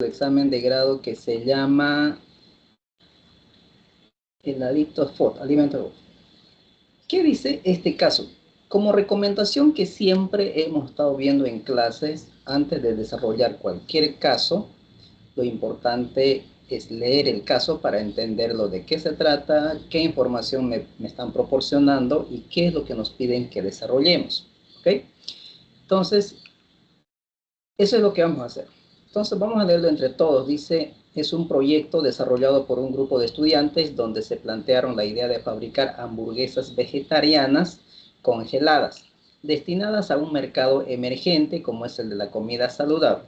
examen de grado que se llama el adicto FOD, alimento. ¿Qué dice este caso? Como recomendación que siempre hemos estado viendo en clases, antes de desarrollar cualquier caso, lo importante es leer el caso para entenderlo de qué se trata, qué información me están proporcionando y qué es lo que nos piden que desarrollemos. ¿Ok? Entonces, eso es lo que vamos a hacer. Entonces, vamos a leerlo entre todos. Dice, es un proyecto desarrollado por un grupo de estudiantes donde se plantearon la idea de fabricar hamburguesas vegetarianas congeladas, destinadas a un mercado emergente como es el de la comida saludable,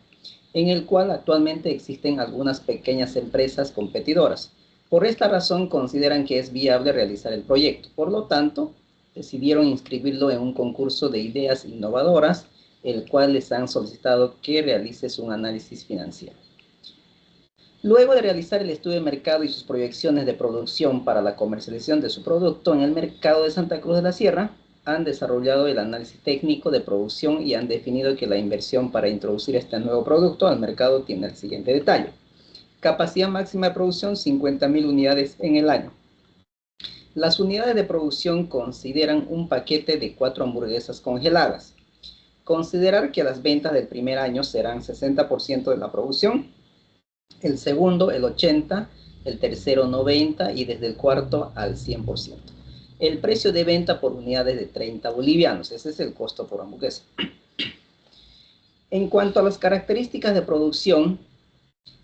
en el cual actualmente existen algunas pequeñas empresas competidoras. Por esta razón consideran que es viable realizar el proyecto. Por lo tanto, decidieron inscribirlo en un concurso de ideas innovadoras, el cual les han solicitado que realices un análisis financiero. Luego de realizar el estudio de mercado y sus proyecciones de producción para la comercialización de su producto en el mercado de Santa Cruz de la Sierra, han desarrollado el análisis técnico de producción y han definido que la inversión para introducir este nuevo producto al mercado tiene el siguiente detalle. Capacidad máxima de producción, 50.000 unidades en el año. Las unidades de producción consideran un paquete de 4 hamburguesas congeladas. Considerar que las ventas del primer año serán 60% de la producción, el segundo el 80%, el tercero 90% y desde el cuarto al 100%. El precio de venta por unidades de 30 bolivianos, ese es el costo por hamburguesa. En cuanto a las características de producción,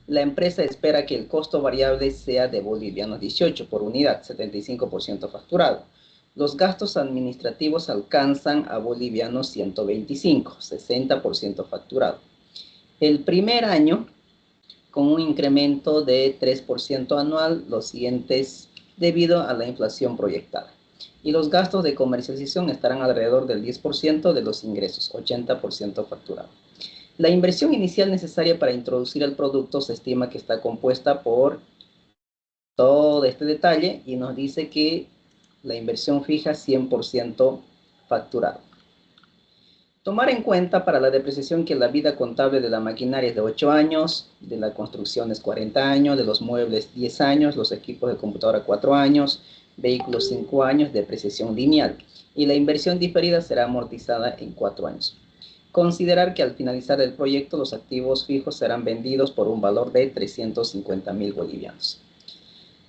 la empresa espera que el costo variable sea de bolivianos 18 por unidad, 75% facturado. Los gastos administrativos alcanzan a bolivianos 125, 60% facturado. El primer año, con un incremento de 3% anual, los siguientes debido a la inflación proyectada. Y los gastos de comercialización estarán alrededor del 10% de los ingresos, 80% facturado. La inversión inicial necesaria para introducir el producto se estima que está compuesta por todo este detalle y nos dice que la inversión fija 100% facturado. Tomar en cuenta para la depreciación que la vida contable de la maquinaria es de 8 años, de la construcción es 40 años, de los muebles 10 años, los equipos de computadora 4 años, vehículos 5 años, depreciación lineal. Y la inversión diferida será amortizada en 4 años. Considerar que al finalizar el proyecto los activos fijos serán vendidos por un valor de 350.000 bolivianos.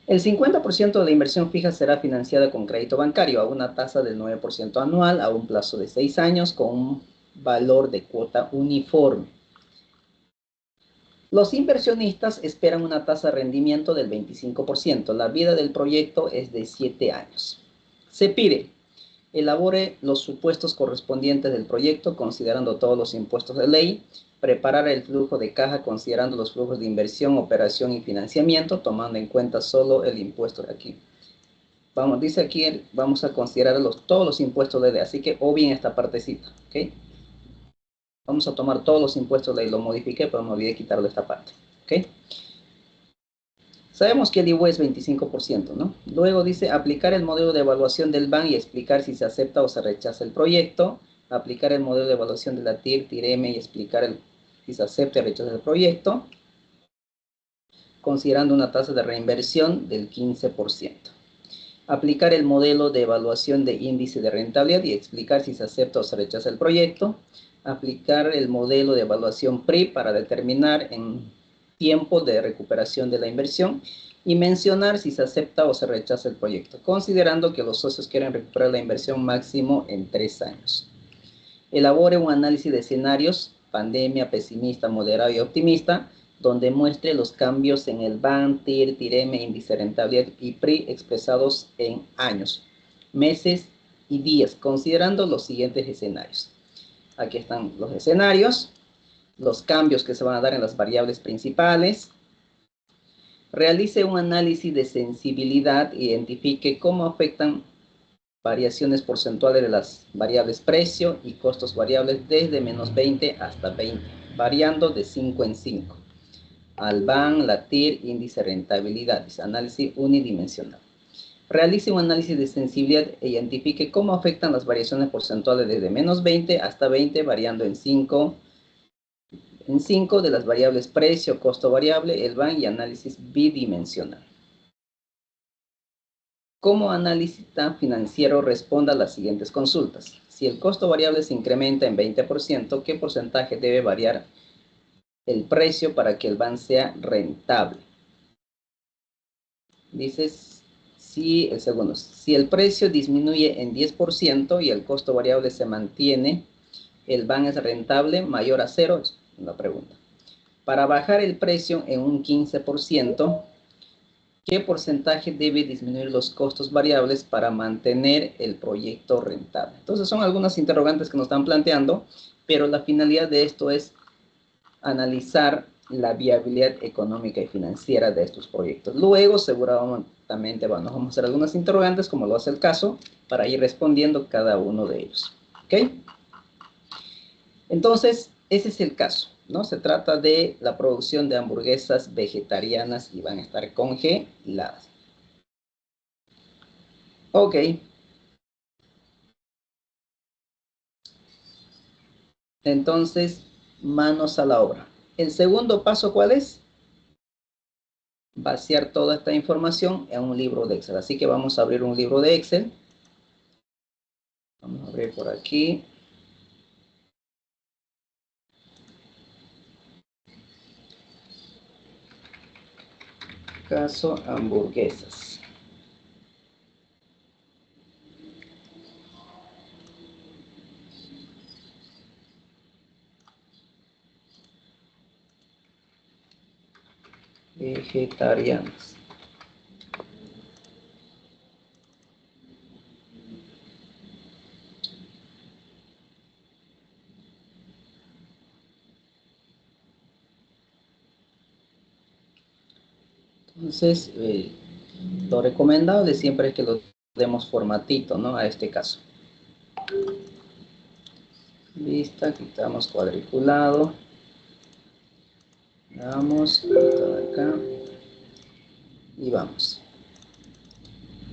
El 50% de la inversión fija será financiada con crédito bancario a una tasa del 9% anual a un plazo de 6 años con un valor de cuota uniforme. Los inversionistas esperan una tasa de rendimiento del 25%. La vida del proyecto es de 7 años. Se pide: elabore los supuestos correspondientes del proyecto considerando todos los impuestos de ley, preparar el flujo de caja considerando los flujos de inversión, operación y financiamiento, tomando en cuenta solo el impuesto de aquí. Vamos, dice aquí, vamos a considerar todos los impuestos de ley, así que o bien esta partecita, ¿ok? Vamos a tomar todos los impuestos de ley, lo modifiqué, pero me olvidé quitarle esta parte, ¿ok? Sabemos que el IVA es 25%, ¿no? Luego dice aplicar el modelo de evaluación del BAN y explicar si se acepta o se rechaza el proyecto. Aplicar el modelo de evaluación de la TIR, TIRM y explicar si se acepta o rechaza el proyecto. Considerando una tasa de reinversión del 15%. Aplicar el modelo de evaluación de índice de rentabilidad y explicar si se acepta o se rechaza el proyecto. Aplicar el modelo de evaluación PRI para determinar en tiempo de recuperación de la inversión y mencionar si se acepta o se rechaza el proyecto, considerando que los socios quieren recuperar la inversión máximo en 3 años. Elabore un análisis de escenarios, pandemia, pesimista, moderado y optimista, donde muestre los cambios en el BAN, TIR, TIRM, índice de rentabilidad y PRI expresados en años, meses y días, considerando los siguientes escenarios. Aquí están los escenarios, los cambios que se van a dar en las variables principales. Realice un análisis de sensibilidad, identifique cómo afectan variaciones porcentuales de las variables precio y costos variables desde menos 20 hasta 20, variando de 5 en 5. Alban, la TIR, índice de rentabilidad, análisis unidimensional. Realice un análisis de sensibilidad e identifique cómo afectan las variaciones porcentuales desde menos 20 hasta 20, variando en 5, En 5 de las variables precio, costo variable, el van y análisis bidimensional. Como analista financiero responda a las siguientes consultas. Si el costo variable se incrementa en 20%, ¿qué porcentaje debe variar el precio para que el van sea rentable? Dices, si el segundo, si el precio disminuye en 10% y el costo variable se mantiene, ¿el van es rentable mayor a cero? Es una pregunta. Para bajar el precio en un 15%, ¿qué porcentaje debe disminuir los costos variables para mantener el proyecto rentable? Entonces son algunas interrogantes que nos están planteando, pero la finalidad de esto es analizar la viabilidad económica y financiera de estos proyectos. Luego seguramente vamos a hacer algunas interrogantes, como lo hace el caso, para ir respondiendo cada uno de ellos. ¿Ok? Entonces, ese es el caso, ¿no? Se trata de la producción de hamburguesas vegetarianas y van a estar congeladas. Ok. Entonces, manos a la obra. El segundo paso, ¿cuál es? Vaciar toda esta información en un libro de Excel. Así que vamos a abrir un libro de Excel. Vamos a abrir por aquí. Caso hamburguesas. Vegetarianas. Entonces, lo recomendable siempre es que lo demos formatito, ¿no? A este caso. Lista, quitamos cuadriculado. Vamos, esto de acá. Y vamos.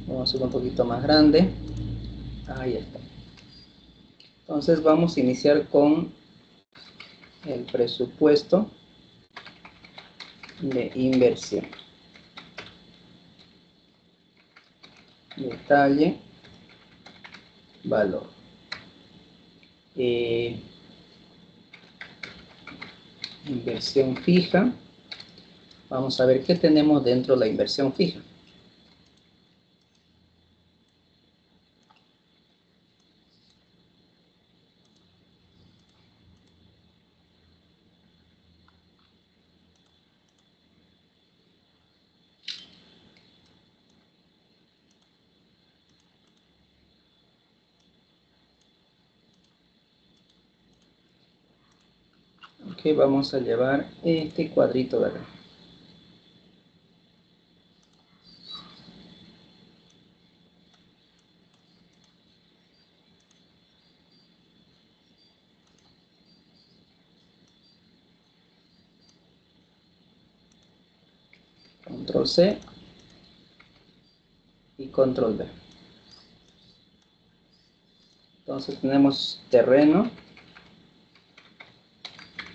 Vamos a hacerlo un poquito más grande. Ahí está. Entonces vamos a iniciar con el presupuesto de inversión. Detalle, valor. Inversión fija. Vamos a ver qué tenemos dentro de la inversión fija. Ok, vamos a llevar este cuadrito de acá. Control C y Control V. Entonces tenemos terreno,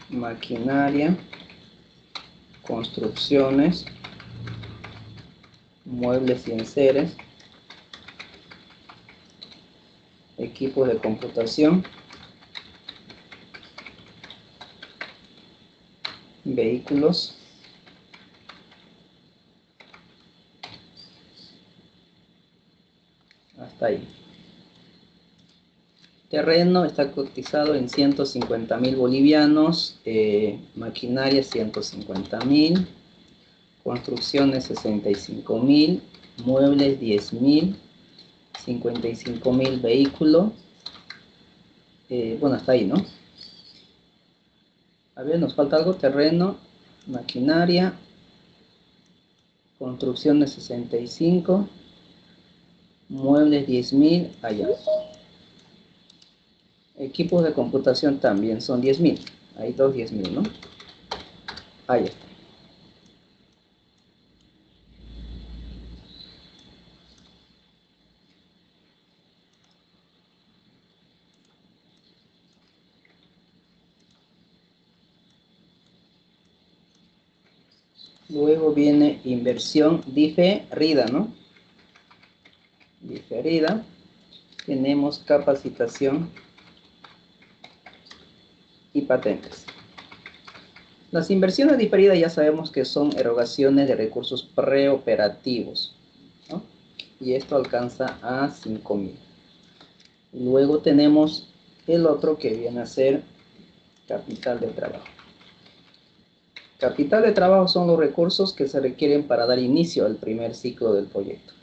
maquinaria, construcciones, muebles y enseres, equipos de computación, vehículos, hasta ahí. Terreno está cotizado en 150.000 bolivianos, maquinaria 150.000, construcciones 65.000, muebles 10.000, 55.000 vehículos, bueno, hasta ahí, ¿no? A ver, nos falta algo, terreno, maquinaria, construcciones 65, muebles 10.000, allá. Equipos de computación también son 10.000, hay dos 10.000, ¿no? Ahí está. Luego viene inversión diferida, ¿no? Diferida. Tenemos capacitación y patentes. Las inversiones diferidas ya sabemos que son erogaciones de recursos preoperativos, ¿no? Y esto alcanza a 5.000. Luego tenemos el otro que viene a ser capital de trabajo. Capital de trabajo son los recursos que se requieren para dar inicio al primer ciclo del proyecto.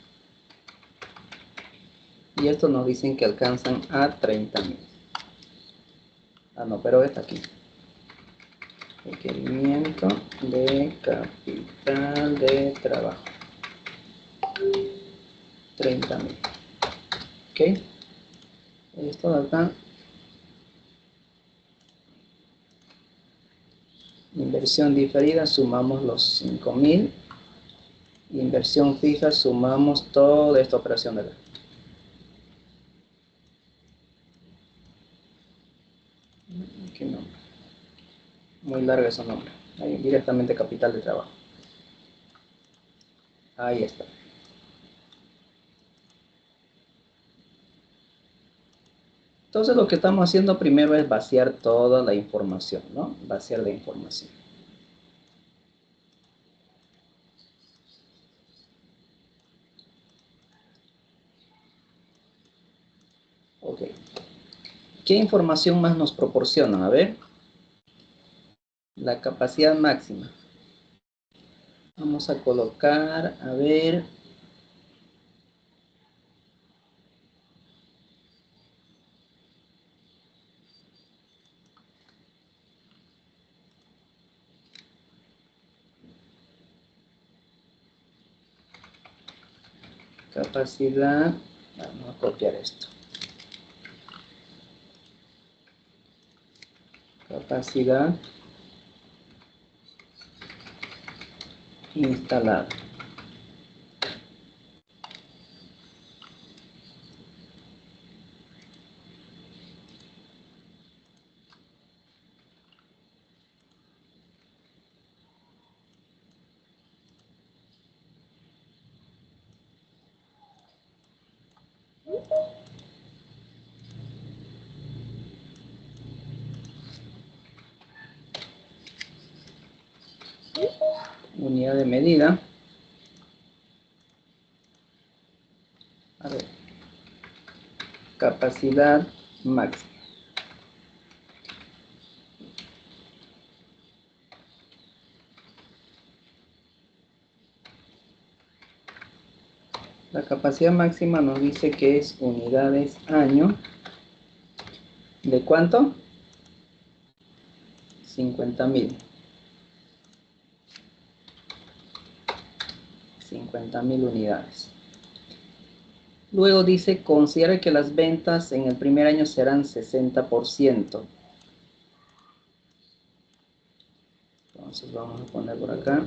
Y estos nos dicen que alcanzan a 30.000. Ah, no, pero está aquí. Requerimiento de capital de trabajo. 30.000. Ok. Esto de acá. Inversión diferida, sumamos los 5.000. Inversión fija, sumamos toda esta operación de acá. ¿Qué nombre? Muy largo ese nombre. Ahí, directamente capital de trabajo. Ahí está. Entonces lo que estamos haciendo primero es vaciar toda la información, ¿no? Vaciar la información. Ok. ¿Qué información más nos proporcionan? A ver. La capacidad máxima. Vamos a colocar, a ver. Capacidad. Vamos a copiar esto. Capacidad instalada. Unidad de medida. A ver. Capacidad máxima. La capacidad máxima nos dice que es unidades año. ¿De cuánto? 50.000. 50.000 unidades. Luego dice, considera que las ventas en el primer año serán 60%. Entonces vamos a poner por acá.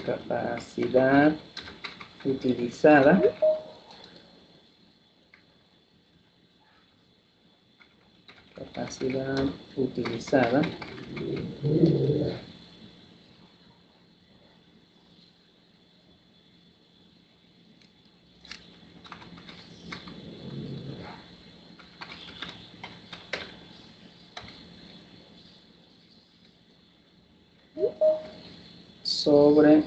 Capacidad utilizada. Capacidad utilizada. Sobre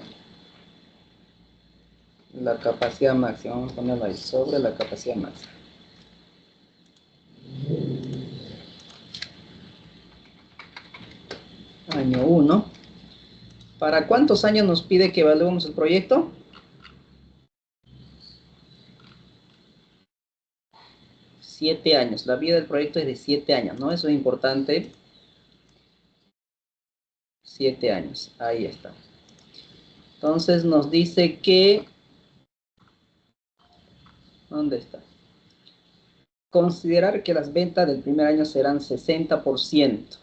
la capacidad máxima. Vamos a ponerlo ahí. Sobre la capacidad máxima. Año 1. ¿Para cuántos años nos pide que evaluemos el proyecto? 7 años. La vida del proyecto es de 7 años, ¿no? Eso es importante. 7 años. Ahí está. Entonces nos dice que... ¿Dónde está? Considerar que las ventas del primer año serán 60%.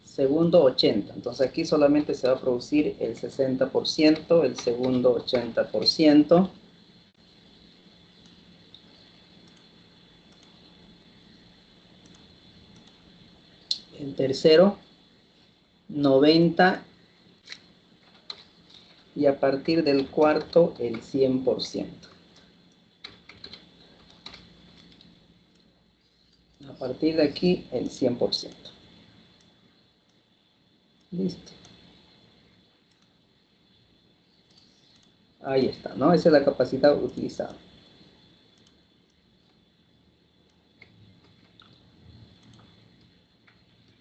Segundo 80%. Entonces aquí solamente se va a producir el 60%, el segundo 80%. El tercero, 90. Y a partir del cuarto, el 100%. A partir de aquí, el 100%. Listo. Ahí está, ¿no? Esa es la capacidad utilizada.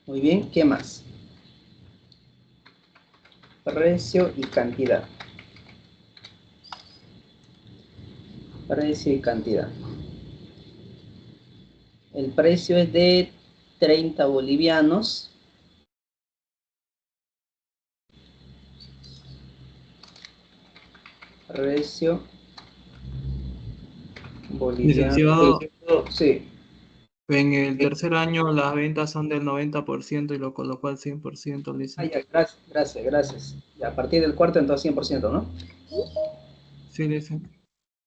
Muy bien, ¿qué más? Precio y cantidad. Precio y cantidad. El precio es de 30 bolivianos. Precio boliviano. Licenciado, Sí. en el tercer año las ventas son del 90% y lo colocó al 100%, Ah, licenciado. ya, gracias, gracias, gracias. Y a partir del cuarto, entonces 100%, ¿no? Sí, licenciado.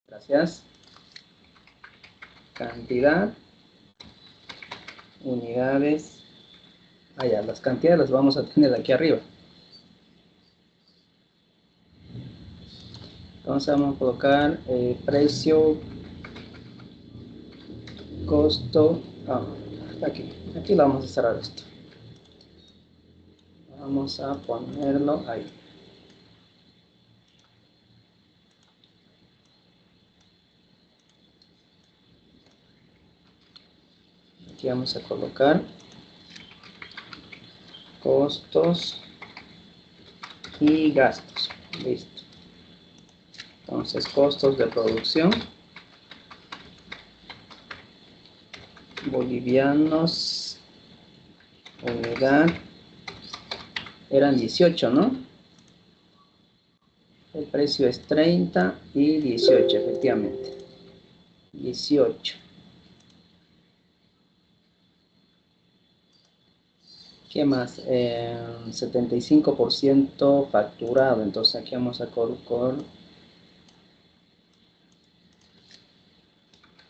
Gracias. Cantidad, unidades. Ah, ya, las cantidades las vamos a tener aquí arriba. Entonces vamos a colocar precio, costo. Ah, aquí. Aquí lo vamos a cerrar esto. Vamos a ponerlo ahí. Aquí vamos a colocar costos y gastos. Listo. Entonces, costos de producción. Bolivianos, unidad. Eran 18, ¿no? El precio es 30 y 18, efectivamente. 18. ¿Qué más? 75% facturado. Entonces aquí vamos a colocar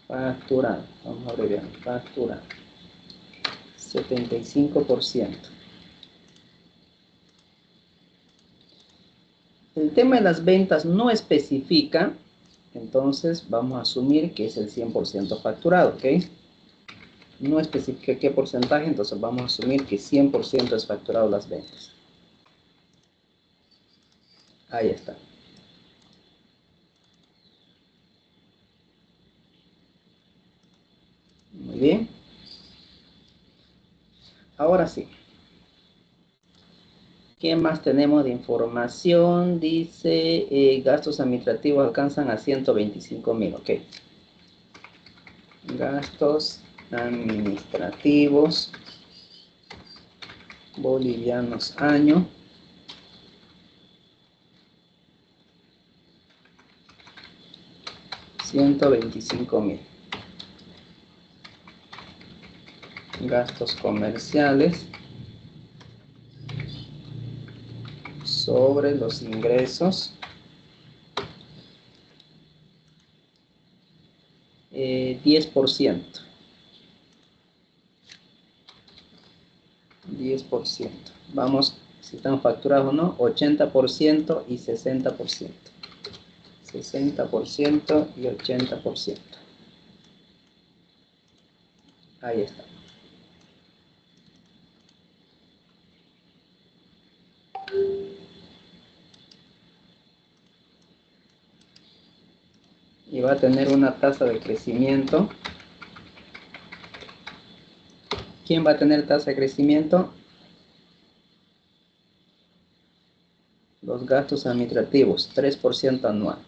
facturado. Vamos a abreviar. Facturado. 75%. El tema de las ventas no especifica, entonces vamos a asumir que es el 100% facturado, ¿ok? No especifica qué porcentaje, entonces vamos a asumir que 100% es facturado las ventas. Ahí está. Muy bien. Ahora sí. ¿Qué más tenemos de información? Dice, gastos administrativos alcanzan a 125.000. Ok. Gastos administrativos bolivianos año. 125.000. Gastos comerciales sobre los ingresos. 10%. 10%. Vamos, si están facturados o no, 80% y 60%. 60% y 80%. Ahí está. Y va a tener una tasa de crecimiento. ¿Quién va a tener tasa de crecimiento? Los gastos administrativos, 3% anual.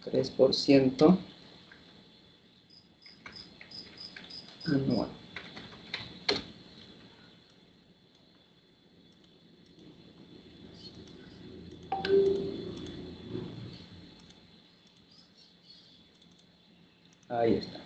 3% anual. Ahí está.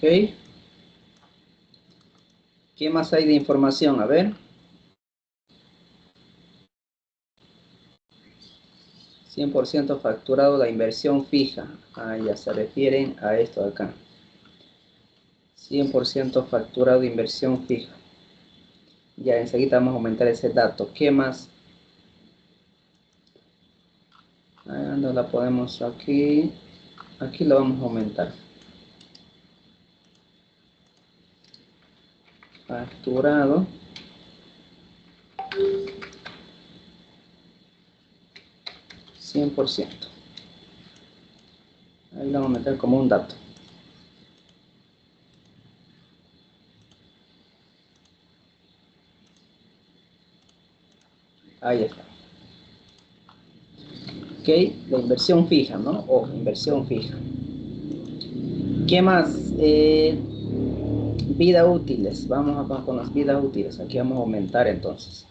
Ok. ¿Qué más hay de información? A ver. 100% facturado la inversión fija. Ah, ya se refieren a esto de acá. 100% facturado de inversión fija. Ya enseguida vamos a aumentar ese dato. ¿Qué más? Ah, no la podemos aquí. Aquí lo vamos a aumentar. Facturado. 100%. Ahí lo vamos a meter como un dato. Ahí está. Ok, la inversión fija, ¿no? O inversión fija. ¿Qué más? Vida útiles. Vamos con las vidas útiles. Aquí vamos a aumentar entonces.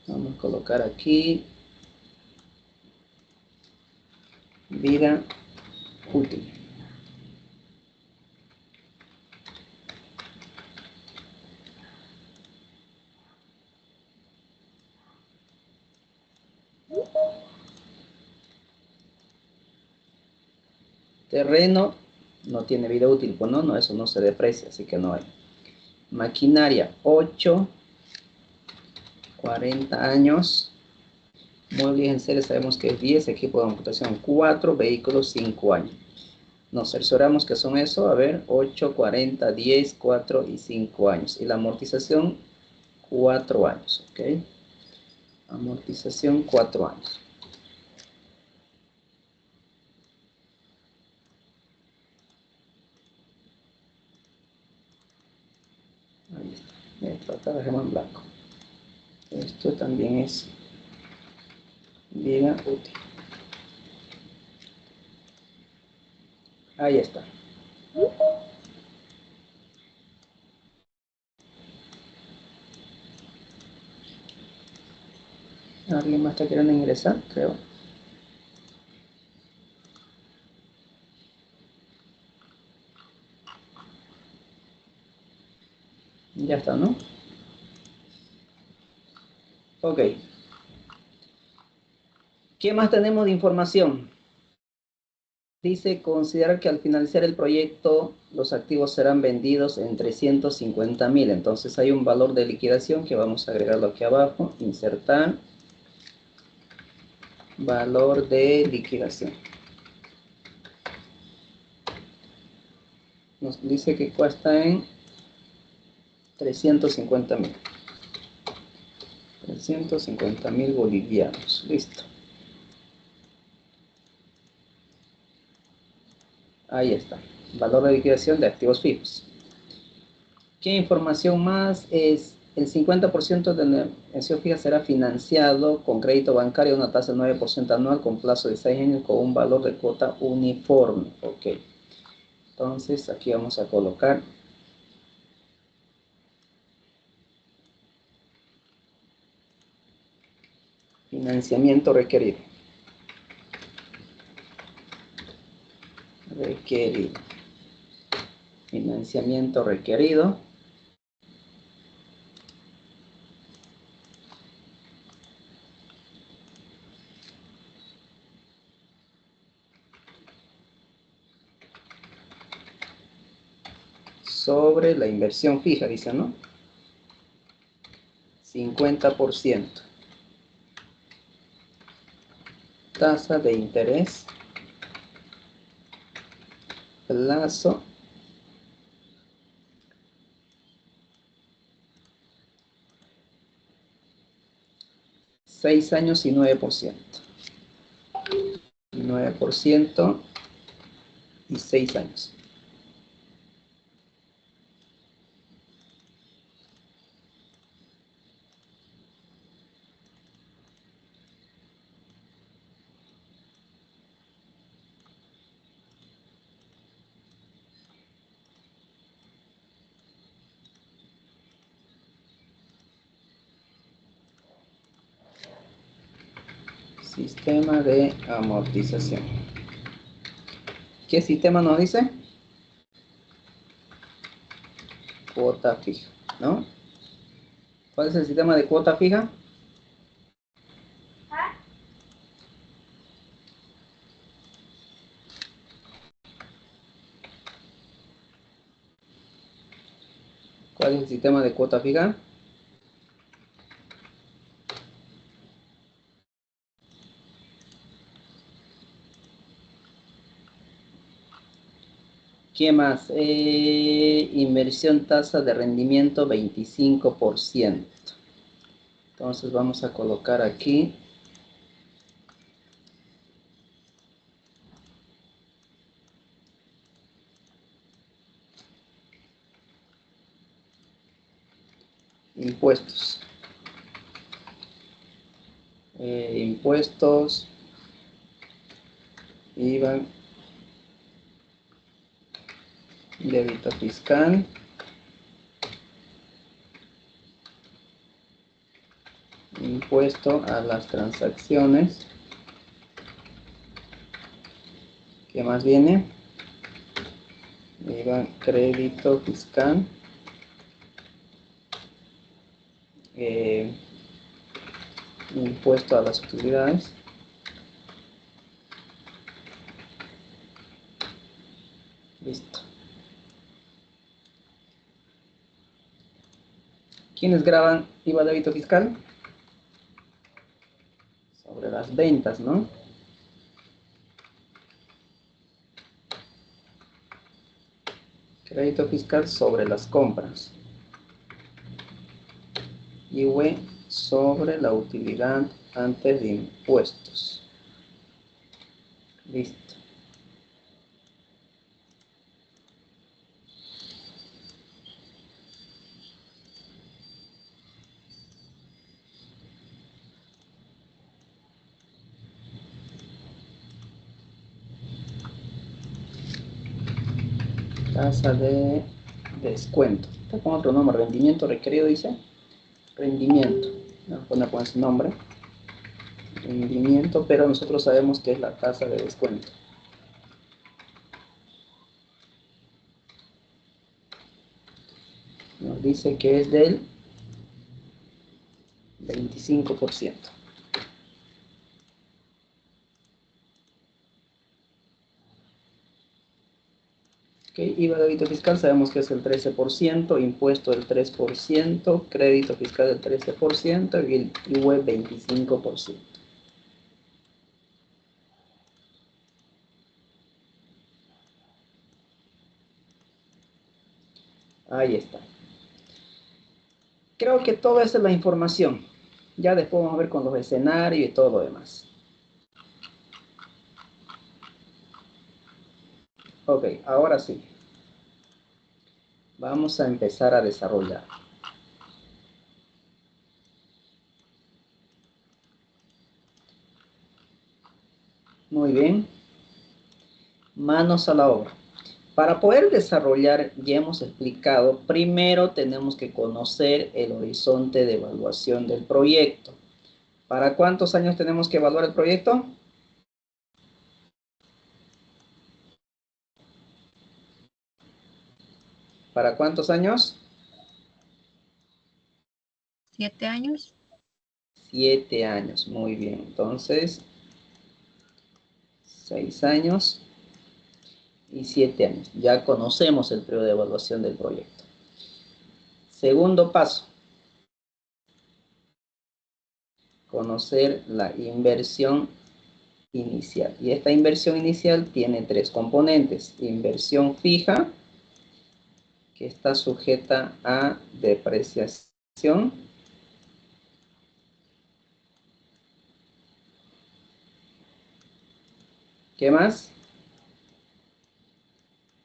Vamos a colocar aquí vida útil. Terreno no tiene vida útil, pues no, eso no se deprecia, así que no hay. Maquinaria 8, 40 años. Muebles en serie sabemos que es 10, equipo de computación 4, vehículos 5 años. Nos cercioramos que son eso, a ver, 8, 40, 10, 4 y 5 años. Y la amortización 4 años, ¿ok? Amortización 4 años. Ahí está. Esto dejemos en blanco. Esto también es vida útil. Ahí está. ¿Alguien más está queriendo ingresar? Creo. Ya está, ¿no? Ok. ¿Qué más tenemos de información? Dice, considerar que al finalizar el proyecto los activos serán vendidos en 350.000. Entonces hay un valor de liquidación que vamos a agregarlo aquí abajo. Insertar. Valor de liquidación. Nos dice que cuesta en 350.000. 350.000 bolivianos. Listo. Ahí está. Valor de liquidación de activos fijos. ¿Qué información más? Es el 50% de la inversión fija será financiado con crédito bancario a una tasa del 9% anual con plazo de 6 años con un valor de cuota uniforme. Ok. Entonces aquí vamos a colocar financiamiento requerido. Financiamiento requerido. Sobre la inversión fija, dice, ¿no? 50%. Tasa de interés. Plazo. 6 años y 9%. 9% y 6 años. Sistema de amortización. ¿Qué sistema nos dice? cuota fija, ¿no? ¿Cuál es el sistema de cuota fija? ¿Cuál es el sistema de cuota fija? ¿Qué más? Inversión tasa de rendimiento 25%. Entonces vamos a colocar aquí. Impuestos. Impuestos. IVA. Débito fiscal. Impuesto a las transacciones. ¿Qué más viene? IVA, crédito fiscal. Impuesto a las utilidades. Listo. ¿Quiénes graban IVA débito fiscal? Sobre las ventas, ¿no? Crédito fiscal sobre las compras. IVA sobre la utilidad antes de impuestos. Listo. Tasa de descuento. Está con otro nombre, rendimiento requerido, dice. Rendimiento. Vamos a poner con ese nombre. Rendimiento, pero nosotros sabemos que es la tasa de descuento. Nos dice que es del 25%. Okay, IVA débito fiscal sabemos que es el 13%, impuesto del 3%, crédito fiscal del 13% y el IVA 25%. Ahí está. Creo que toda esa es la información. Ya después vamos a ver con los escenarios y todo lo demás. Ok, ahora sí. Vamos a empezar a desarrollar. Muy bien. Manos a la obra. Para poder desarrollar, ya hemos explicado, primero tenemos que conocer el horizonte de evaluación del proyecto. ¿Para cuántos años tenemos que evaluar el proyecto? ¿Para cuántos años? 7 años. 7 años, muy bien. Entonces, 6 años y 7 años. Ya conocemos el periodo de evaluación del proyecto. Segundo paso. Conocer la inversión inicial. Y esta inversión inicial tiene 3 componentes. Inversión fija, que está sujeta a depreciación. ¿Qué más?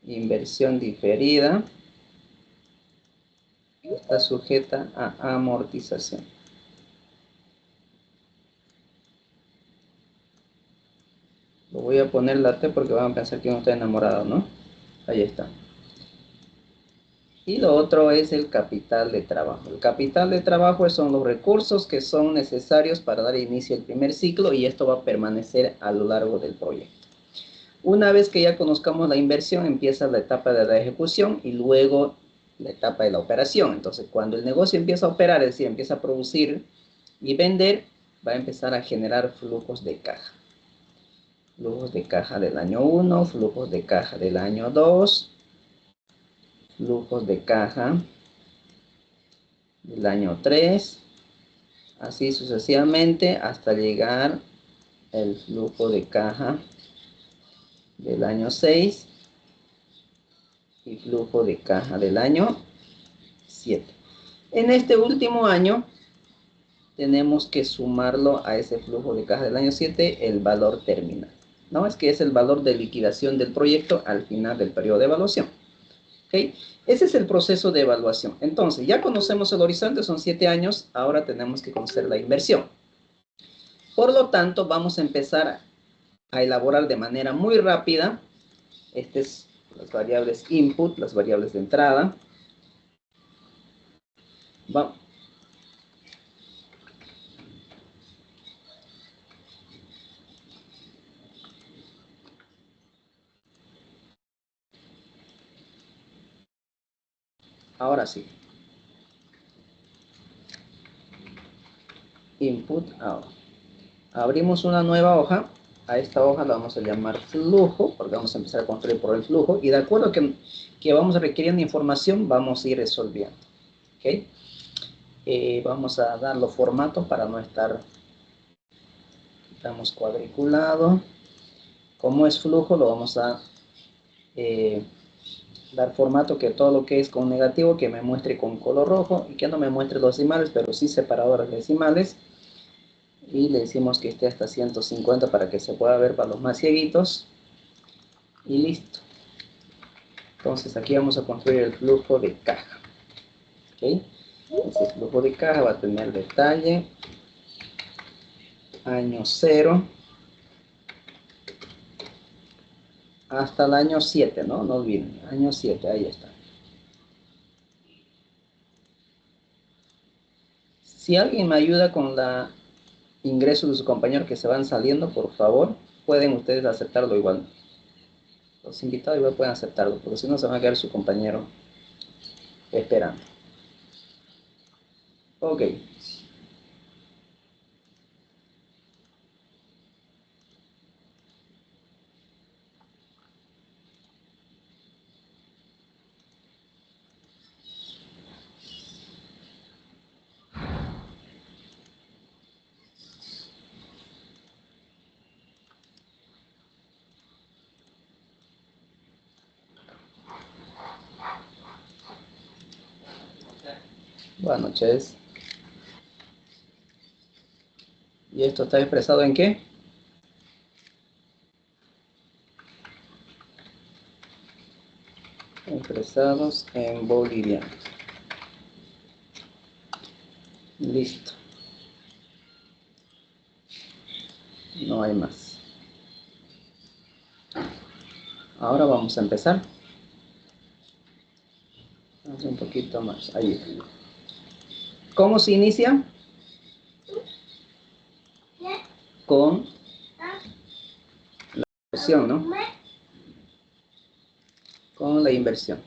Inversión diferida, que está sujeta a amortización. Lo voy a poner la T porque van a pensar que uno está enamorado, ¿no? Ahí está. Y lo otro es el capital de trabajo. El capital de trabajo son los recursos que son necesarios para dar inicio al primer ciclo y esto va a permanecer a lo largo del proyecto. Una vez que ya conozcamos la inversión, empieza la etapa de la ejecución y luego la etapa de la operación. Entonces, cuando el negocio empieza a operar, es decir, empieza a producir y vender, va a empezar a generar flujos de caja. Flujos de caja del año 1, flujos de caja del año 2, flujos de caja del año 3, así sucesivamente hasta llegar el flujo de caja del año 6 y flujo de caja del año 7. En este último año tenemos que sumarlo a ese flujo de caja del año 7 el valor terminal, ¿no? Es que es el valor de liquidación del proyecto al final del periodo de evaluación. ¿Okay? Ese es el proceso de evaluación. Entonces, ya conocemos el horizonte, son 7 años, ahora tenemos que conocer la inversión. Por lo tanto, vamos a empezar a elaborar de manera muy rápida las variables input, las variables de entrada. Ahora sí. Input, ahora. Abrimos una nueva hoja. A esta hoja la vamos a llamar flujo, porque vamos a empezar a construir por el flujo. Y de acuerdo que vamos requiriendo información, vamos a ir resolviendo. ¿Ok? Vamos a dar los formatos para no estar... Quitamos cuadriculado. Como es flujo, lo vamos a dar formato que todo lo que es con negativo, que me muestre con color rojo y que no me muestre los decimales, pero sí separadoras decimales. Y le decimos que esté hasta 150 para que se pueda ver para los más cieguitos. Y listo. Entonces aquí vamos a construir el flujo de caja. ¿Okay? Ese flujo de caja va a tener detalle. Año 0. Hasta el año 7, ¿no? No olviden. Año 7, ahí está. Si alguien me ayuda con la ingreso de su compañero que se van saliendo, por favor, pueden ustedes aceptarlo igual. Los invitados igual pueden aceptarlo, porque si no se va a quedar su compañero esperando. Ok. Buenas noches. ¿Y esto está expresado en qué? Expresados en boliviano. Listo. No hay más. Ahora vamos a empezar. Vamos un poquito más. Ahí. ¿Cómo se inicia? Con la inversión, ¿no? Con la inversión.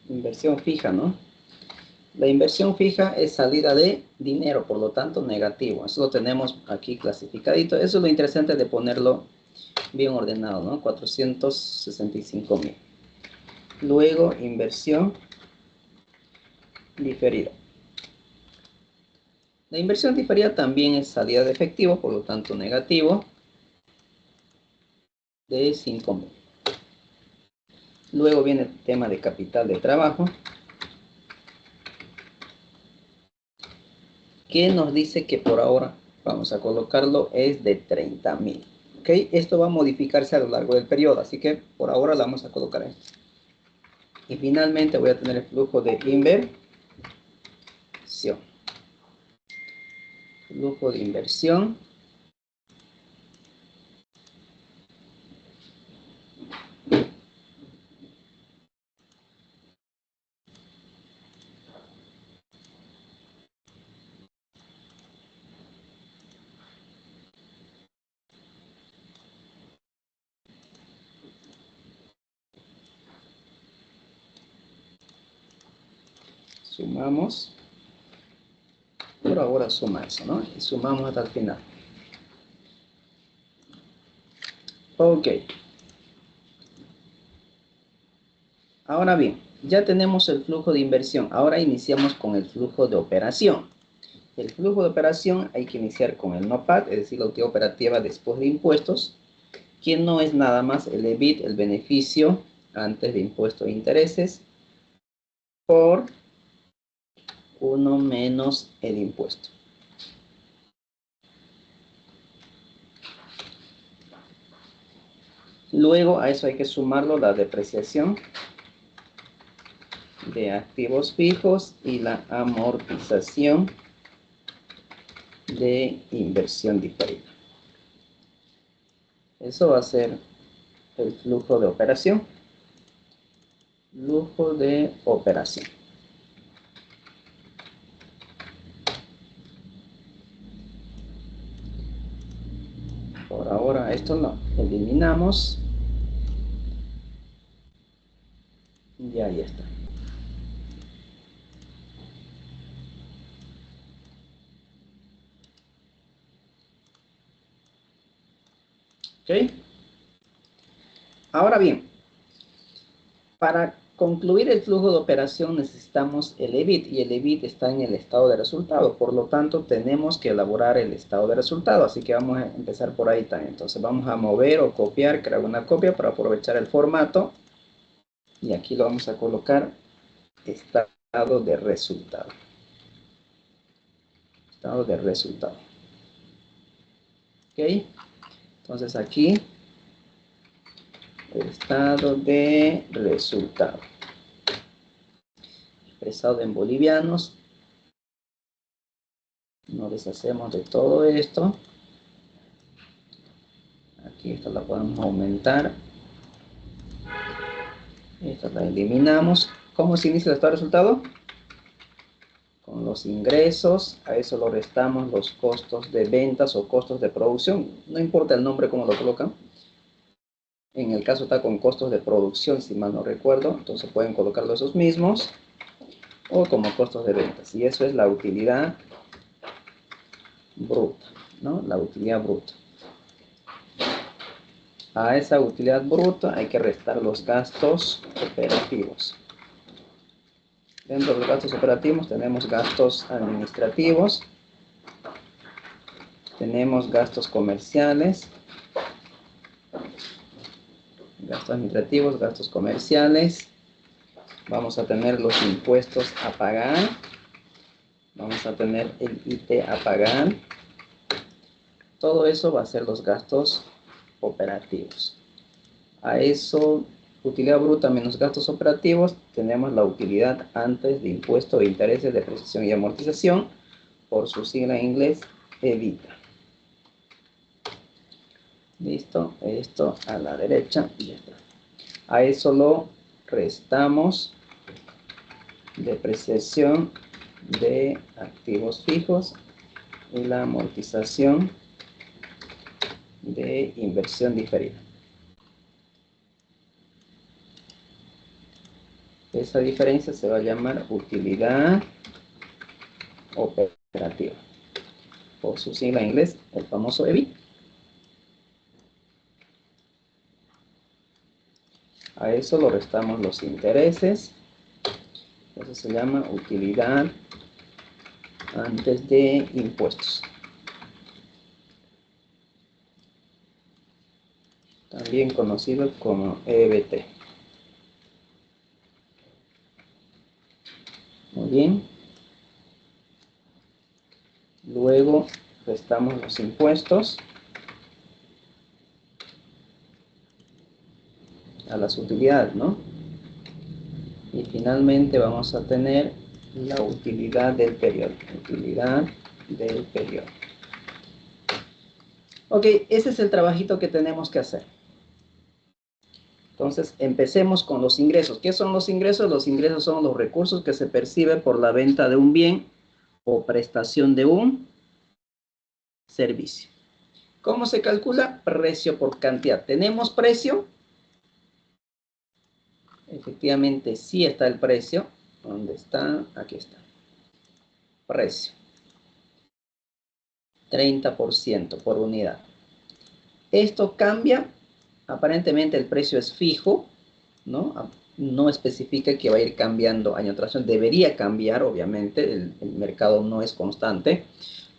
Inversión fija, ¿no? La inversión fija es salida de dinero, por lo tanto negativo. Eso lo tenemos aquí clasificadito. Eso es lo interesante de ponerlo bien ordenado, ¿no? 465,000. Luego, inversión diferida. La inversión diferida también es salida de efectivo, por lo tanto negativo, de 5,000. Luego viene el tema de capital de trabajo, que nos dice que por ahora vamos a colocarlo es de 30,000. ¿Ok? Esto va a modificarse a lo largo del periodo, así que por ahora la vamos a colocar esto. Y finalmente voy a tener el flujo de inversión. flujo de inversión. Sumamos. Por ahora suma eso, ¿no? Y sumamos hasta el final. Ok. Ahora bien, ya tenemos el flujo de inversión. Ahora iniciamos con el flujo de operación. El flujo de operación hay que iniciar con el NOPAT, es decir, la utilidad operativa después de impuestos, que no es nada más el EBIT, el beneficio antes de impuestos e intereses, por 1 menos el impuesto. Luego a eso hay que sumarlo la depreciación de activos fijos y la amortización de inversión diferida. Eso va a ser el flujo de operación. Flujo de operación. Por ahora esto lo eliminamos. Y ahí está. ¿Ok? Ahora bien, para concluir el flujo de operación necesitamos el EBIT y el EBIT está en el estado de resultado. Por lo tanto, tenemos que elaborar el estado de resultado. Así que vamos a empezar por ahí también. Entonces vamos a mover o copiar, crear una copia para aprovechar el formato. Y aquí lo vamos a colocar estado de resultado. Estado de resultado. ¿Ok? Entonces aquí, estado de resultado. Expresado en bolivianos. Nos deshacemos de todo esto. Aquí esta la podemos aumentar. Esta la eliminamos. ¿Cómo se inicia el estado de resultado? Con los ingresos. A eso lo restamos los costos de ventas o costos de producción. No importa el nombre como lo colocan. En el caso está con costos de producción, si mal no recuerdo. Entonces pueden colocarlo esos mismos. O como costos de ventas. Y eso es la utilidad bruta, ¿no? La utilidad bruta. A esa utilidad bruta hay que restar los gastos operativos. Dentro de los gastos operativos tenemos gastos administrativos, tenemos gastos comerciales, gastos administrativos, gastos comerciales. Vamos a tener los impuestos a pagar, vamos a tener el IT a pagar. Todo eso va a ser los gastos operativos. A eso, utilidad bruta menos gastos operativos, tenemos la utilidad antes de impuesto de intereses, depreciación y amortización, por su sigla en inglés, EBITDA. Listo, esto a la derecha y ya está. A eso lo restamos depreciación de activos fijos y la amortización de inversión diferida. Esa diferencia se va a llamar utilidad operativa. Por su sigla en inglés, el famoso EBIT. A eso lo restamos los intereses. Eso se llama utilidad antes de impuestos. También conocido como EBT. Muy bien. Luego restamos los impuestos a las utilidades, ¿no? Y finalmente vamos a tener la utilidad del periodo. Utilidad del periodo. Ok, ese es el trabajito que tenemos que hacer. Entonces, empecemos con los ingresos. ¿Qué son los ingresos? Los ingresos son los recursos que se perciben por la venta de un bien o prestación de un servicio. ¿Cómo se calcula? Precio por cantidad. ¿Tenemos precio? Efectivamente, sí está el precio. ¿Dónde está? Aquí está. Precio. 30% por unidad. Esto cambia. Aparentemente el precio es fijo, ¿no? No especifica que va a ir cambiando año tras año. Debería cambiar, obviamente. El mercado no es constante.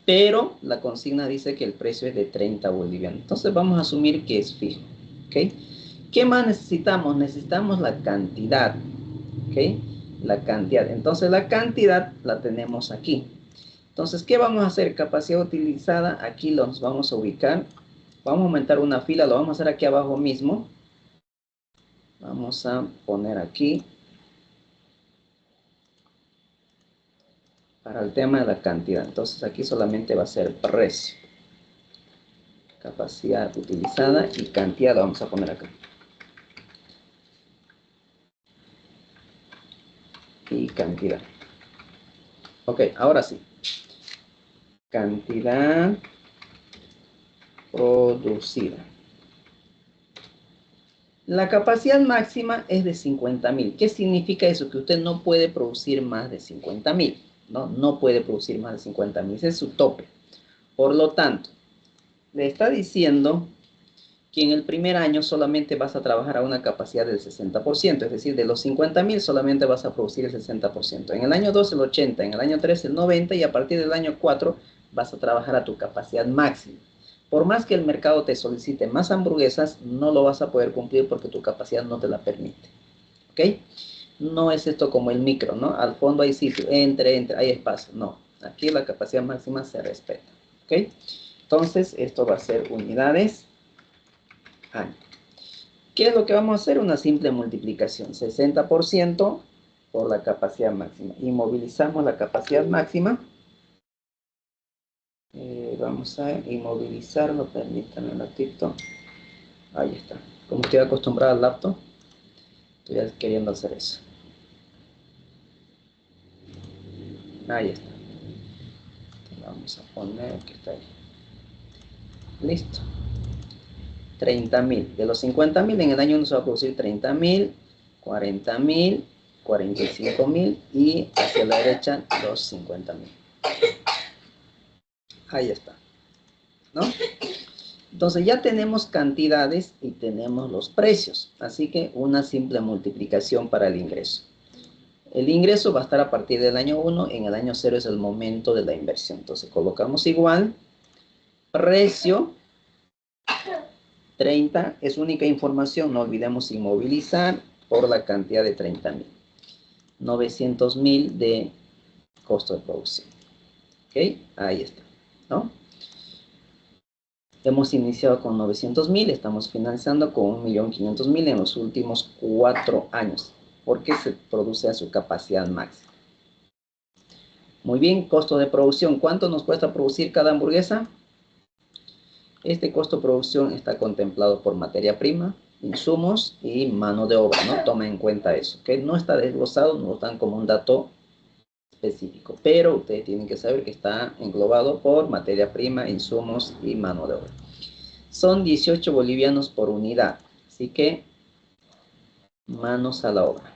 Pero la consigna dice que el precio es de 30 bolivianos. Entonces vamos a asumir que es fijo. ¿Ok? ¿Qué más necesitamos? Necesitamos la cantidad. ¿Ok? La cantidad. Entonces la cantidad la tenemos aquí. Entonces, ¿qué vamos a hacer? Capacidad utilizada. Aquí los vamos a ubicar. Vamos a aumentar una fila. Lo vamos a hacer aquí abajo mismo. Vamos a poner aquí. Para el tema de la cantidad. Entonces aquí solamente va a ser precio. Capacidad utilizada y cantidad la vamos a poner acá. Y cantidad. Ok, ahora sí. Cantidad producida. La capacidad máxima es de 50.000. ¿Qué significa eso? Que usted no puede producir más de 50.000. No puede producir más de 50.000. Ese es su tope. Por lo tanto, le está diciendo que en el primer año solamente vas a trabajar a una capacidad del 60%, es decir, de los 50.000 solamente vas a producir el 60%. En el año 2 el 80%, en el año 3 el 90% y a partir del año 4 vas a trabajar a tu capacidad máxima. Por más que el mercado te solicite más hamburguesas, no lo vas a poder cumplir porque tu capacidad no te la permite. ¿Ok? No es esto como el micro, ¿no? Al fondo hay sitio, entre, hay espacio. No, aquí la capacidad máxima se respeta. ¿Ok? Entonces, esto va a ser unidades año. ¿Qué es lo que vamos a hacer? Una simple multiplicación. 60% por la capacidad máxima. Inmovilizamos la capacidad máxima. Vamos a inmovilizarlo. Permítanme un ratito. Ahí está. Como estoy acostumbrado al laptop, estoy queriendo hacer eso. Ahí está. Vamos a poner que está ahí. Listo. 30.000. De los 50.000 en el año 1 se va a producir 30.000, 40.000, 45.000 y hacia la derecha los 50.000. Ahí está. ¿No? Entonces ya tenemos cantidades y tenemos los precios. Así que una simple multiplicación para el ingreso. El ingreso va a estar a partir del año 1. En el año 0 es el momento de la inversión. Entonces colocamos igual. Precio 30 es única información. No olvidemos inmovilizar por la cantidad de 30.000. 900.000 de costo de producción. ¿Ok? Ahí está. ¿No? Hemos iniciado con 900.000, estamos finalizando con 1.500.000 en los últimos 4 años, porque se produce a su capacidad máxima. Muy bien, costo de producción. ¿Cuánto nos cuesta producir cada hamburguesa? Este costo de producción está contemplado por materia prima, insumos y mano de obra, ¿no? Toma en cuenta eso, que no está desglosado, nos dan como un dato específico, pero ustedes tienen que saber que está englobado por materia prima, insumos y mano de obra. Son 18 bolivianos por unidad, así que manos a la obra.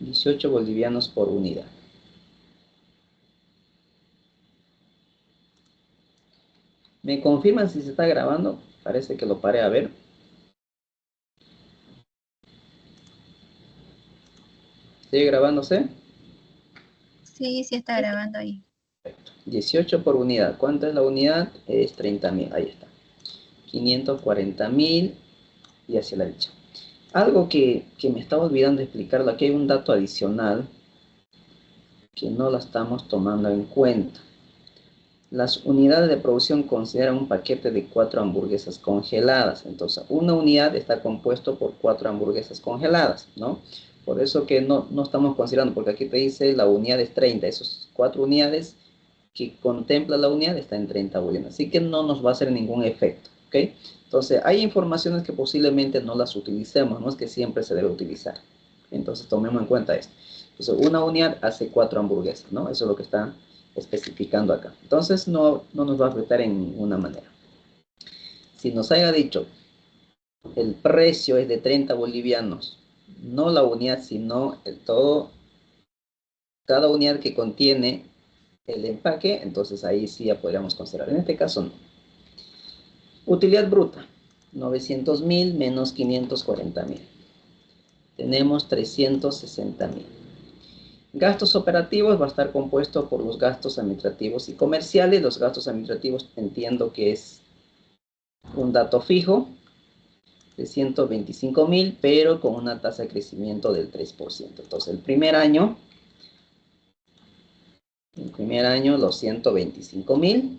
$18 bolivianos por unidad. ¿Me confirman si se está grabando? Parece que lo paré a ver. ¿Sigue grabándose? Sí, sí está grabando ahí. Perfecto. 18 por unidad. ¿Cuánto es la unidad? Es 30.000. Ahí está. 540.000 y hacia la derecha. Algo que me estaba olvidando explicarlo. Aquí hay un dato adicional que no la estamos tomando en cuenta. Las unidades de producción consideran un paquete de 4 hamburguesas congeladas. Entonces, una unidad está compuesto por 4 hamburguesas congeladas, ¿no? Por eso que no estamos considerando, porque aquí te dice la unidad es 30. Esos 4 unidades que contempla la unidad está en 30 booleanos. Así que no nos va a hacer ningún efecto. ¿Ok? Entonces, hay informaciones que posiblemente no las utilicemos. No es que siempre se debe utilizar. Entonces, tomemos en cuenta esto. Entonces, una unidad hace 4 hamburguesas, ¿no? Eso es lo que está especificando acá. Entonces, no nos va a afectar en ninguna manera. Si nos haya dicho el precio es de 30 bolivianos, no la unidad, sino el todo, cada unidad que contiene el empaque, entonces ahí sí ya podríamos considerar. En este caso no. Utilidad bruta, 900.000 menos 540.000. Tenemos 360.000. Gastos operativos va a estar compuesto por los gastos administrativos y comerciales. Los gastos administrativos entiendo que es un dato fijo de 125.000, pero con una tasa de crecimiento del 3%. Entonces, el primer año los 125.000.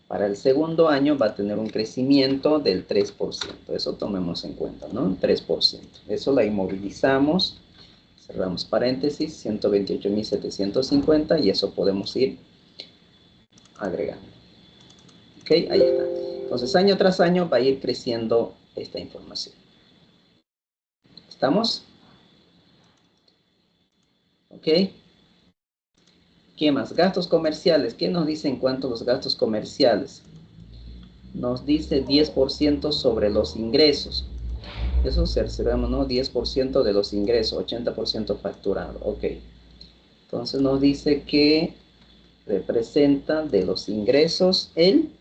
Para el segundo año va a tener un crecimiento del 3%. Eso tomemos en cuenta, ¿no? 3%. Eso la inmovilizamos. Cerramos paréntesis, 128.750 y eso podemos ir agregando. ¿Ok? Ahí está. Entonces, año tras año va a ir creciendo esta información. ¿Estamos? ¿Ok? ¿Qué más? Gastos comerciales. ¿Qué nos dice en cuanto a los gastos comerciales? Nos dice 10% sobre los ingresos. Eso cercioramos, ¿no? 10% de los ingresos, 80% facturado. Ok. Entonces nos dice que representa de los ingresos el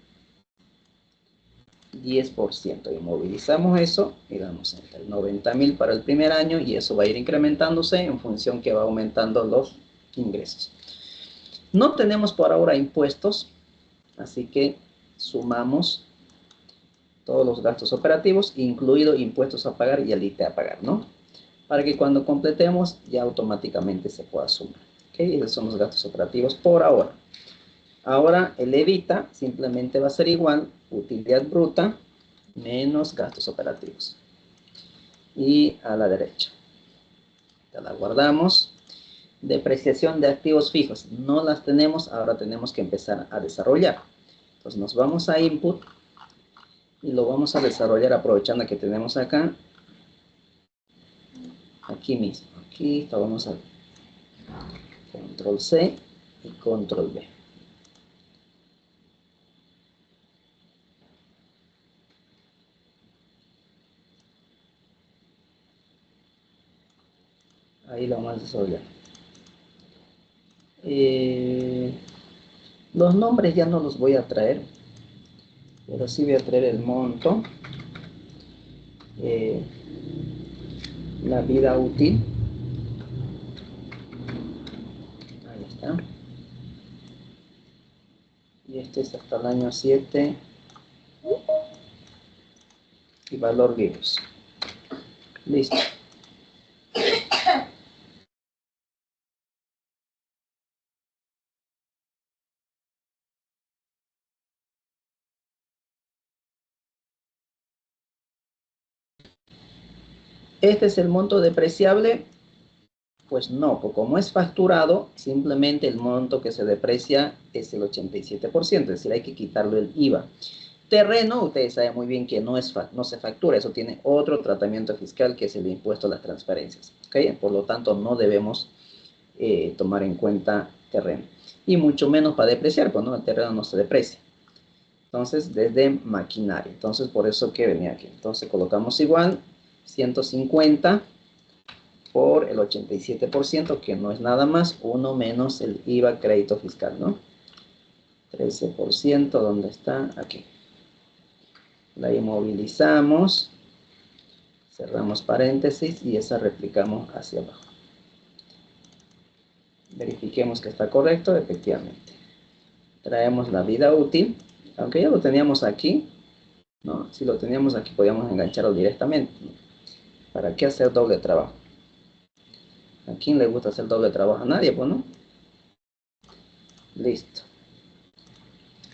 10%. Inmovilizamos eso y damos enter. 90.000 para el primer año y eso va a ir incrementándose en función que va aumentando los ingresos. No tenemos por ahora impuestos, así que sumamos todos los gastos operativos, incluido impuestos a pagar y el ITE a pagar, ¿no? Para que cuando completemos ya automáticamente se pueda sumar. ¿Ok? Esos son los gastos operativos por ahora. Ahora el evita simplemente va a ser igual utilidad bruta menos gastos operativos. Y a la derecha. Ya la guardamos. Depreciación de activos fijos. No las tenemos, ahora tenemos que empezar a desarrollar. Entonces nos vamos a Input y lo vamos a desarrollar aprovechando que tenemos acá. Aquí mismo. Aquí vamos a Control C y Control V. Ahí lo vamos a desarrollar. Los nombres ya no los voy a traer, pero sí voy a traer el monto, la vida útil. Ahí está. Y este es hasta el año 7. Y valor vivos. Listo. ¿Este es el monto depreciable? Pues no, porque como es facturado, simplemente el monto que se deprecia es el 87%, es decir, hay que quitarle el IVA. Terreno, ustedes saben muy bien que no se factura, eso tiene otro tratamiento fiscal que es el impuesto a las transferencias. ¿Okay? Por lo tanto, no debemos tomar en cuenta terreno. Y mucho menos para depreciar, pues no, el terreno no se deprecia. Entonces, desde maquinaria. Entonces, por eso que venía aquí. Entonces, colocamos igual 150 por el 87%, que no es nada más, 1 menos el IVA crédito fiscal, ¿no? 13%, ¿dónde está? Aquí. La inmovilizamos, cerramos paréntesis y esa replicamos hacia abajo. Verifiquemos que está correcto, efectivamente. Traemos la vida útil, aunque ya lo teníamos aquí, ¿no? Si lo teníamos aquí podíamos engancharlo directamente, ¿no? ¿Para qué hacer doble trabajo? ¿A quién le gusta hacer doble trabajo? A nadie, pues, ¿no? Listo.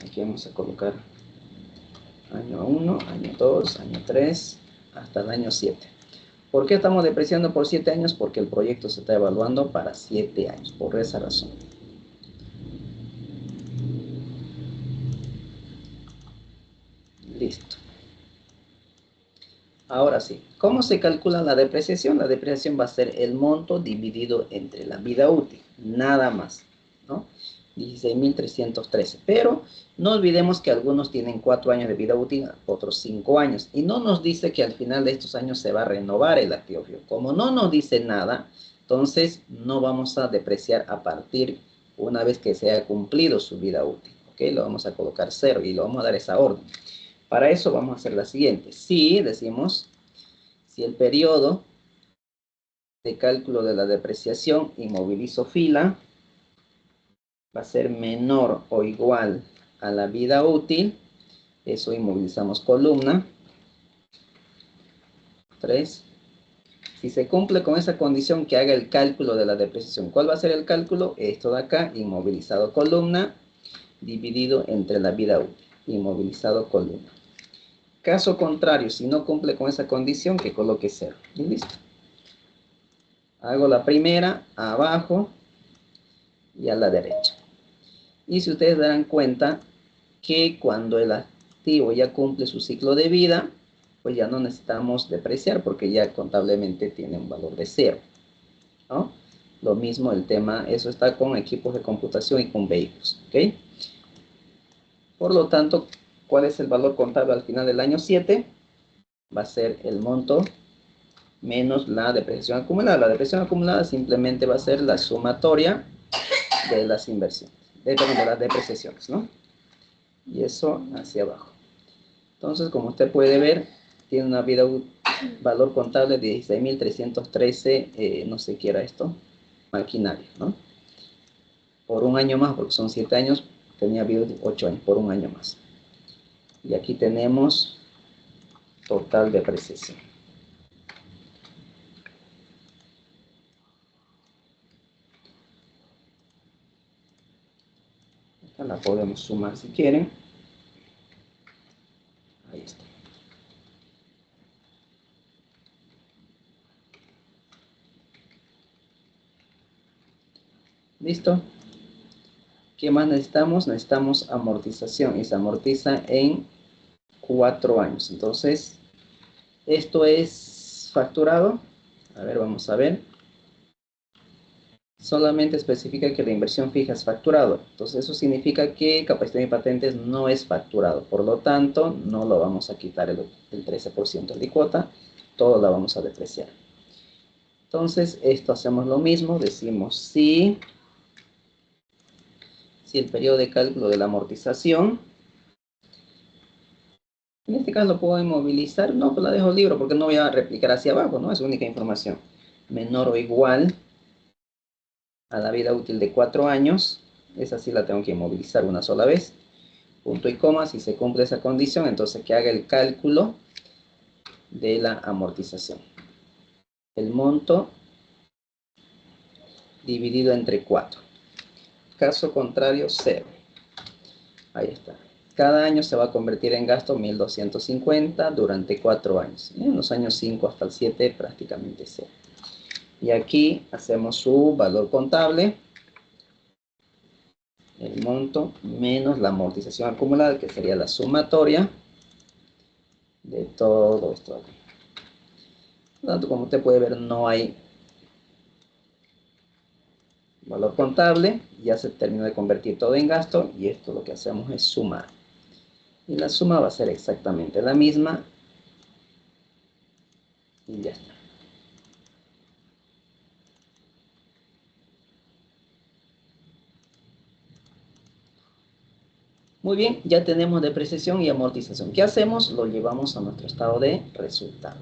Aquí vamos a colocar año 1, año 2, año 3, hasta el año 7. ¿Por qué estamos depreciando por 7 años? Porque el proyecto se está evaluando para 7 años, por esa razón. Listo. Ahora sí, ¿cómo se calcula la depreciación? La depreciación va a ser el monto dividido entre la vida útil, nada más, ¿no? 16.313. Pero no olvidemos que algunos tienen 4 años de vida útil, otros 5 años. Y no nos dice que al final de estos años se va a renovar el activo fijo. Como no nos dice nada, entonces no vamos a depreciar a partir una vez que se haya cumplido su vida útil. ¿Ok? Lo vamos a colocar 0 y lo vamos a dar esa orden. Para eso vamos a hacer la siguiente. Si decimos, si el periodo de cálculo de la depreciación, inmovilizo fila, va a ser menor o igual a la vida útil, eso inmovilizamos columna. 3. Si se cumple con esa condición, que haga el cálculo de la depreciación. ¿Cuál va a ser el cálculo? Esto de acá, inmovilizado columna, dividido entre la vida útil, inmovilizado columna. Caso contrario, si no cumple con esa condición, que coloque 0. Y listo. Hago la primera, abajo y a la derecha. Y si ustedes darán cuenta que cuando el activo ya cumple su ciclo de vida, pues ya no necesitamos depreciar porque ya contablemente tiene un valor de 0, ¿no? Lo mismo el tema, eso está con equipos de computación y con vehículos, ¿ok? Por lo tanto, ¿cuál es el valor contable al final del año 7? Va a ser el monto menos la depreciación acumulada. La depreciación acumulada simplemente va a ser la sumatoria de las inversiones, de las depreciaciones, ¿no? Y eso hacia abajo. Entonces, como usted puede ver, tiene una vida valor contable de 16.313, no sé qué era esto, maquinaria, ¿no? Por un año más, porque son 7 años, tenía vida de 8 años, por un año más. Y aquí tenemos total depreciación. Esta la podemos sumar si quieren. Ahí está. ¿Listo? ¿Qué más necesitamos? Necesitamos amortización y se amortiza en 4 años. Entonces, esto es facturado. A ver, vamos a ver. Solamente especifica que la inversión fija es facturado. Entonces, eso significa que capacitación y patentes no es facturado. Por lo tanto, no lo vamos a quitar el 13% de cuota. Todo la vamos a depreciar. Entonces, esto hacemos lo mismo. Decimos si el periodo de cálculo de la amortización, en este caso lo puedo inmovilizar, no, pues la dejo libre porque no voy a replicar hacia abajo, ¿no? Es única información. Menor o igual a la vida útil de 4 años, esa sí la tengo que inmovilizar una sola vez. Punto y coma, si se cumple esa condición, entonces que haga el cálculo de la amortización. El monto dividido entre 4. Caso contrario, 0. Ahí está. Cada año se va a convertir en gasto 1.250 durante 4 años. En los años 5 hasta el 7 prácticamente 0. Y aquí hacemos su valor contable. El monto menos la amortización acumulada, que sería la sumatoria de todo esto aquí. Por lo tanto, como usted puede ver, no hay valor contable, ya se terminó de convertir todo en gasto y esto lo que hacemos es sumar. Y la suma va a ser exactamente la misma y ya está. Muy bien, ya tenemos depreciación y amortización. ¿Qué hacemos? Lo llevamos a nuestro estado de resultado.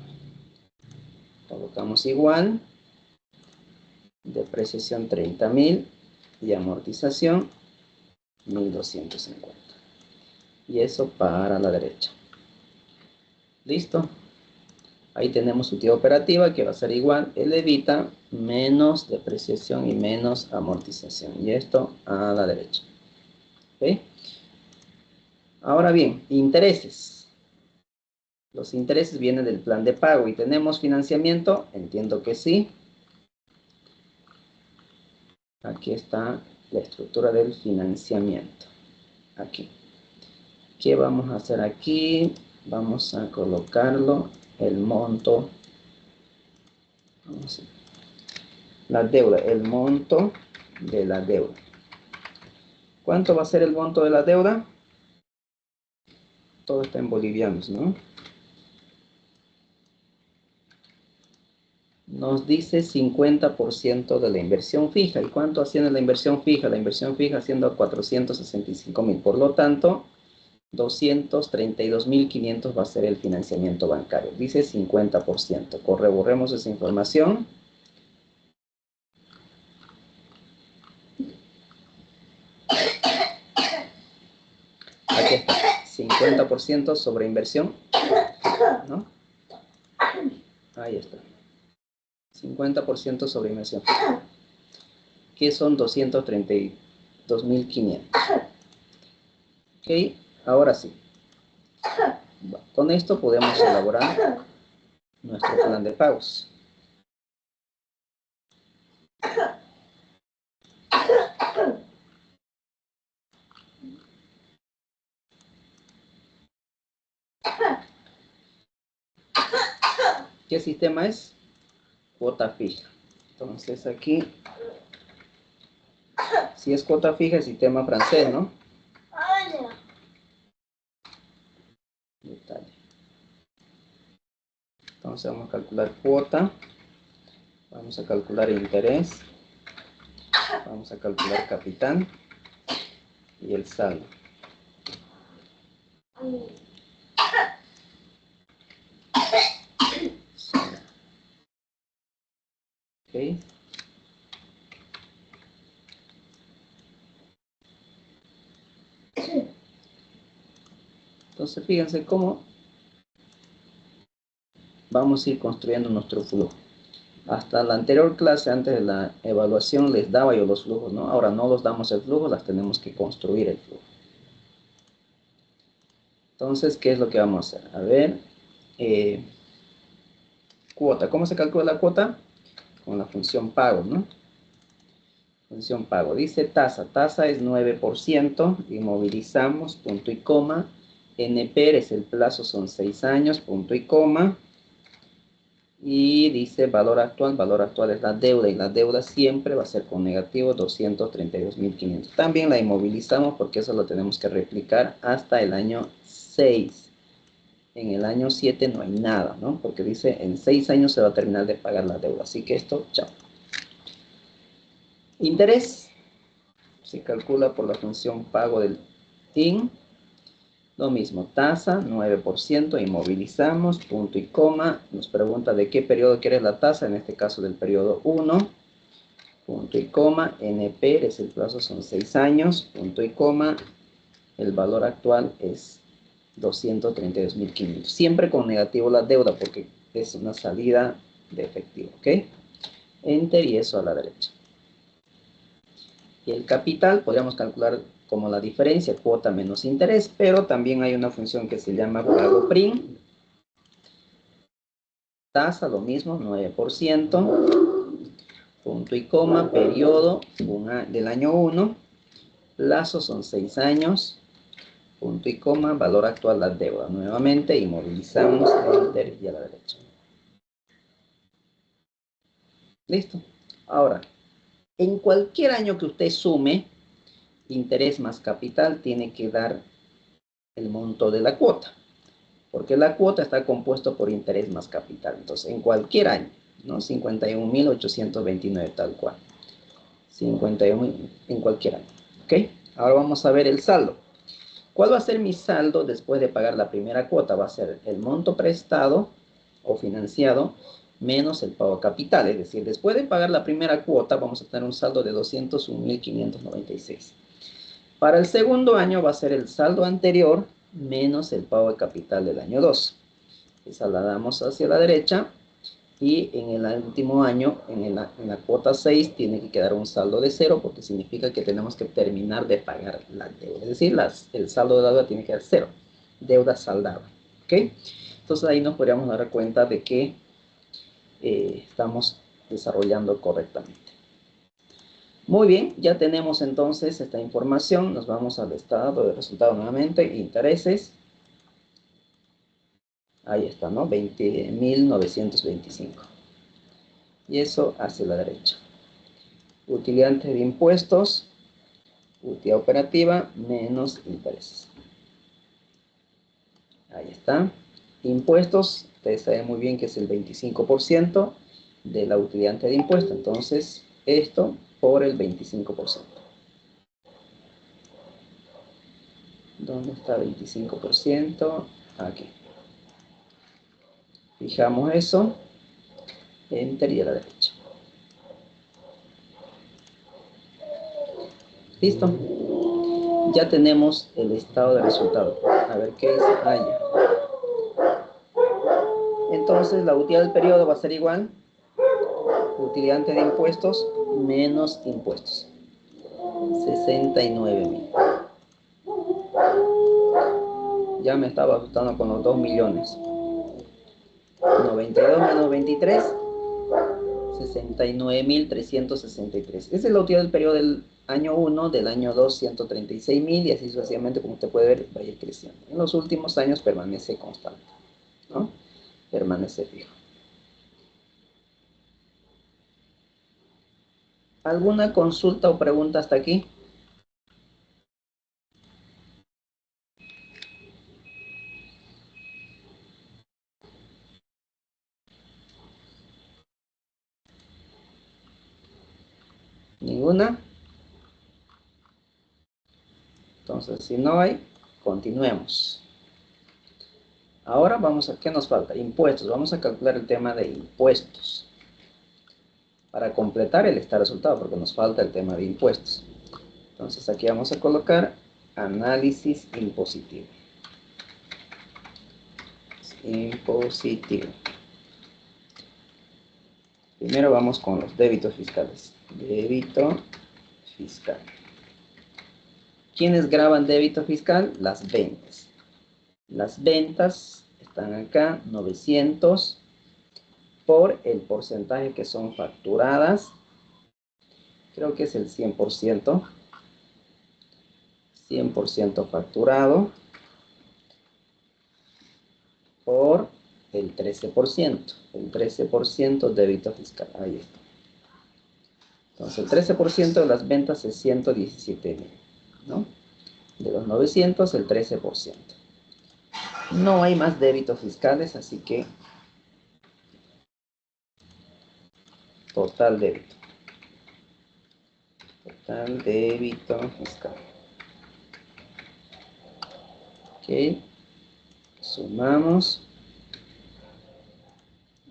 Colocamos igual, depreciación 30.000 y amortización 1.250. Y eso para la derecha. ¿Listo? Ahí tenemos su utilidad operativa que va a ser igual el evita menos depreciación y menos amortización. Y esto a la derecha. ¿Ok? Ahora bien, intereses. Los intereses vienen del plan de pago. ¿Y tenemos financiamiento? Entiendo que sí. Aquí está la estructura del financiamiento. Aquí. ¿Qué vamos a hacer aquí? Vamos a colocarlo, el monto. Vamos a, la deuda, el monto de la deuda. ¿Cuánto va a ser el monto de la deuda? Todo está en bolivianos, ¿no? Nos dice 50% de la inversión fija. ¿Y cuánto asciende la inversión fija? La inversión fija asciende a 465.000. Por lo tanto, 232.500 va a ser el financiamiento bancario. Dice 50%. Corroboremos esa información. Aquí está. 50% sobre inversión, ¿no? Ahí está. 50% sobre inversión. Que son 232.500. Ok, ahora sí. Con esto podemos elaborar nuestro plan de pagos. ¿Qué sistema es? Cuota fija. Entonces aquí, si es cuota fija, el sistema francés, ¿no? Detalle. Entonces vamos a calcular cuota, vamos a calcular interés, vamos a calcular capital y el saldo. Ok. Entonces fíjense cómo vamos a ir construyendo nuestro flujo. Hasta la anterior clase, antes de la evaluación, les daba yo los flujos, ¿no? Ahora no los damos el flujo, las tenemos que construir el flujo. Entonces, ¿qué es lo que vamos a hacer? A ver, cuota. ¿Cómo se calcula la cuota? Con la función pago, ¿no? Función pago. Dice tasa. Tasa es 9%. Inmovilizamos, punto y coma. NPR es el plazo, son 6 años, punto y coma. Y dice valor actual es la deuda, y la deuda siempre va a ser con negativo 232.500. También la inmovilizamos porque eso lo tenemos que replicar hasta el año 6. En el año 7 no hay nada, ¿no? Porque dice en 6 años se va a terminar de pagar la deuda. Así que esto, chao. Interés se calcula por la función pago del IN. Lo mismo, tasa, 9%, inmovilizamos, punto y coma. Nos pregunta de qué periodo quieres la tasa, en este caso del periodo 1, punto y coma. NP es el plazo, son 6 años, punto y coma. El valor actual es 232.500. Siempre con negativo la deuda porque es una salida de efectivo, ¿ok? Enter y eso a la derecha. Y el capital podríamos calcular como la diferencia, cuota menos interés, pero también hay una función que se llama pago prim. Tasa, lo mismo, 9%, punto y coma, periodo del año 1, plazo son 6 años, punto y coma, valor actual la deuda. Nuevamente, inmovilizamos, enter y a la derecha. Listo. Ahora, en cualquier año que usted sume, interés más capital tiene que dar el monto de la cuota, porque la cuota está compuesta por interés más capital. Entonces, en cualquier año, ¿no? 51.829 tal cual. 51 en cualquier año. ¿Ok? Ahora vamos a ver el saldo. ¿Cuál va a ser mi saldo después de pagar la primera cuota? Va a ser el monto prestado o financiado menos el pago capital. Es decir, después de pagar la primera cuota, vamos a tener un saldo de 201.596. Para el segundo año va a ser el saldo anterior menos el pago de capital del año 2. Esa la damos hacia la derecha. Y en el último año, en la cuota 6, tiene que quedar un saldo de 0 porque significa que tenemos que terminar de pagar la deuda. Es decir, el saldo de la deuda tiene que ser 0. Deuda saldada. ¿Ok? Entonces ahí nos podríamos dar cuenta de que estamos desarrollando correctamente. Muy bien, ya tenemos entonces esta información. Nos vamos al estado de resultado nuevamente, intereses. Ahí está, ¿no? 20.925. Y eso hacia la derecha. Utilidad de impuestos, utilidad operativa menos intereses. Ahí está. Impuestos, ustedes saben muy bien que es el 25% de la utilidad de impuesto. Entonces, esto por el 25%. ¿Dónde está 25%? Aquí. Fijamos eso. Enter y a la derecha. ¿Listo? Ya tenemos el estado de resultado. A ver qué dice. Ah, ya. Entonces, la utilidad del periodo va a ser igual. Utilidad de impuestos menos impuestos. 69.000. Ya me estaba ajustando con los 2 millones. 92 menos 23. 69.363. Esa es la utilidad del periodo del año 1, del año 2, 136.000 y así sucesivamente, como usted puede ver, va a ir creciendo. En los últimos años permanece constante, ¿no? Permanece fijo. ¿Alguna consulta o pregunta hasta aquí? ¿Ninguna? Entonces, si no hay, continuemos. Ahora vamos a, ¿qué nos falta? Impuestos. Vamos a calcular el tema de impuestos. Para completar el estado de resultado, porque nos falta el tema de impuestos. Entonces, aquí vamos a colocar análisis impositivo. Impositivo. Primero vamos con los débitos fiscales. Débito fiscal. ¿Quiénes graban débito fiscal? Las ventas. Las ventas están acá, 900 por el porcentaje que son facturadas. Creo que es el 100%. 100% facturado por el 13%. El 13% débito fiscal. Ahí está. Entonces, el 13% de las ventas es 117.000, ¿no? De los 900, el 13%. No hay más débitos fiscales, así que total débito. Total débito fiscal. Ok. Sumamos.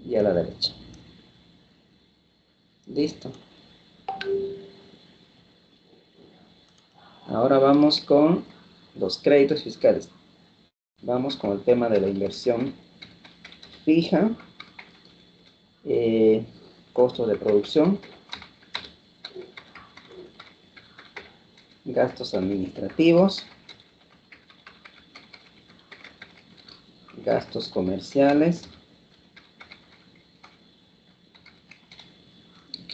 Y a la derecha. Listo. Ahora vamos con los créditos fiscales. Vamos con el tema de la inversión fija. Costo de producción. Gastos administrativos. Gastos comerciales. Ok.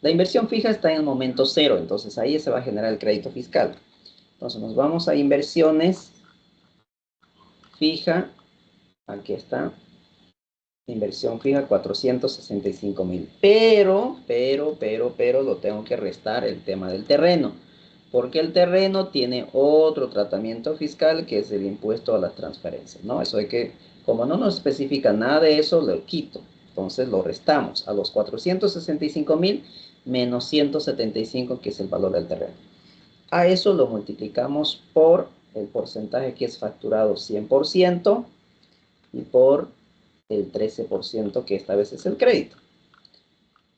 La inversión fija está en el momento cero, entonces ahí se va a generar el crédito fiscal. Entonces nos vamos a inversiones fija. Aquí está. Inversión fija 465.000. Pero lo tengo que restar el tema del terreno. Porque el terreno tiene otro tratamiento fiscal que es el impuesto a las transferencias, ¿no? Eso de que, como no nos especifica nada de eso, lo quito. Entonces lo restamos a los 465.000 menos 175, que es el valor del terreno. A eso lo multiplicamos por el porcentaje que es facturado 100% y por el 13%, que esta vez es el crédito.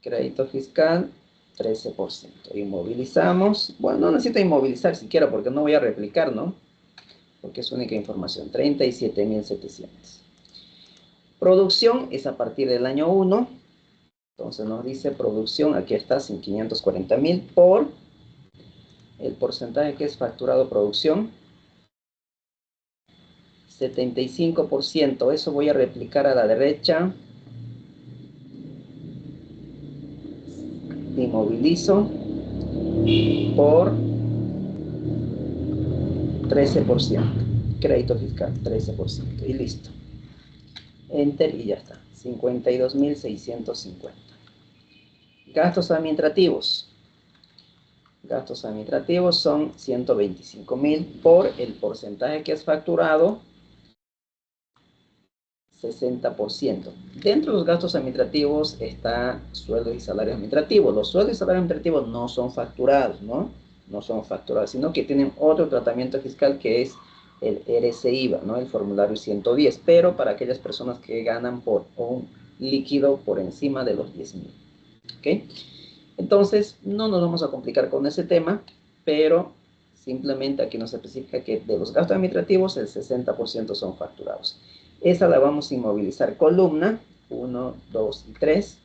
Crédito fiscal, 13%. Inmovilizamos. Bueno, no necesito inmovilizar siquiera porque no voy a replicar, ¿no? Porque es única información. 37.700. Producción es a partir del año 1. Entonces nos dice producción, aquí está, 540.000 por el porcentaje que es facturado producción. 75%. Eso voy a replicar a la derecha. Inmovilizo por 13%. Crédito fiscal, 13%. Y listo. Enter y ya está. 52.650. Gastos administrativos. Gastos administrativos son 125.000 por el porcentaje que has facturado, 60%. Dentro de los gastos administrativos está sueldos y salarios administrativos. Los sueldos y salarios administrativos no son facturados, ¿no? No son facturados, sino que tienen otro tratamiento fiscal que es el RC-IVA, ¿no? El formulario 110, pero para aquellas personas que ganan por un líquido por encima de los 10.000. ¿Ok? Entonces, no nos vamos a complicar con ese tema, pero simplemente aquí nos especifica que de los gastos administrativos el 60% son facturados. Esa la vamos a inmovilizar columna 1, 2 y 3,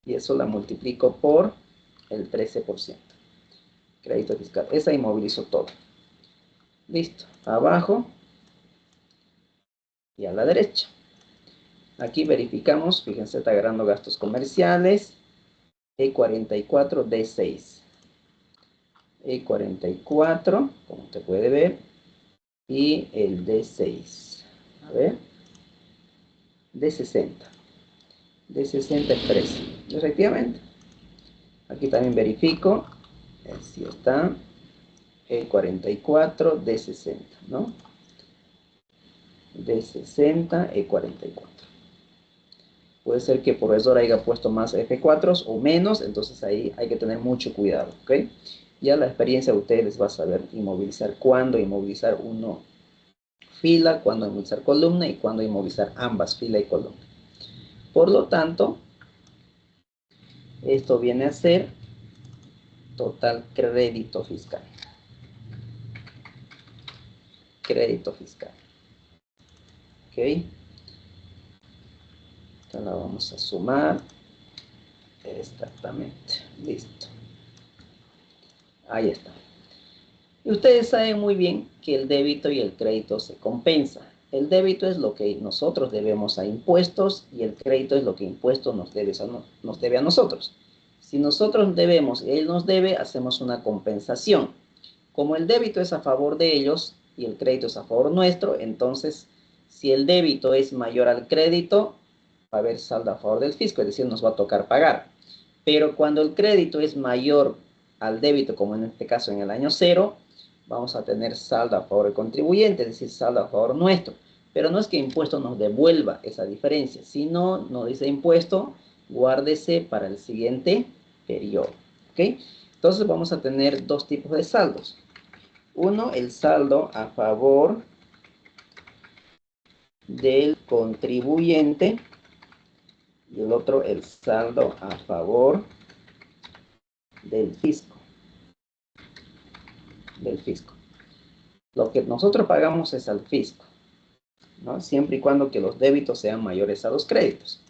y eso la multiplico por el 13%. Crédito fiscal. Esa inmovilizo todo. Listo. Abajo y a la derecha. Aquí verificamos, fíjense, está agarrando gastos comerciales. E44 D6. E44, como usted puede ver, y el D6. A ver. D60. D60 es 13. Efectivamente. Aquí también verifico si está E44, D60, ¿no? D60, E44. Puede ser que por error haya puesto más F4 o menos, entonces ahí hay que tener mucho cuidado, ¿ok? Ya la experiencia de ustedes les va a saber inmovilizar cuándo inmovilizar uno fila, cuándo inmovilizar columna y cuándo inmovilizar ambas, fila y columna. Por lo tanto, esto viene a ser total crédito fiscal. Crédito fiscal. ¿Ok? Entonces la vamos a sumar. Exactamente. Listo. Ahí está. Y ustedes saben muy bien que el débito y el crédito se compensan. El débito es lo que nosotros debemos a impuestos y el crédito es lo que impuestos nos debe a nosotros. Si nosotros debemos y él nos debe, hacemos una compensación. Como el débito es a favor de ellos y el crédito es a favor nuestro, entonces si el débito es mayor al crédito, va a haber saldo a favor del fisco, es decir, nos va a tocar pagar. Pero cuando el crédito es mayor al débito, como en este caso en el año 0, vamos a tener saldo a favor del contribuyente, es decir, saldo a favor nuestro. Pero no es que impuesto nos devuelva esa diferencia, sino nos dice impuesto, guárdese para el siguiente periodo. ¿Ok? Entonces vamos a tener dos tipos de saldos. Uno, el saldo a favor del contribuyente y el otro, el saldo a favor del fisco. Lo que nosotros pagamos es al fisco, ¿no? Siempre y cuando que los débitos sean mayores a los créditos.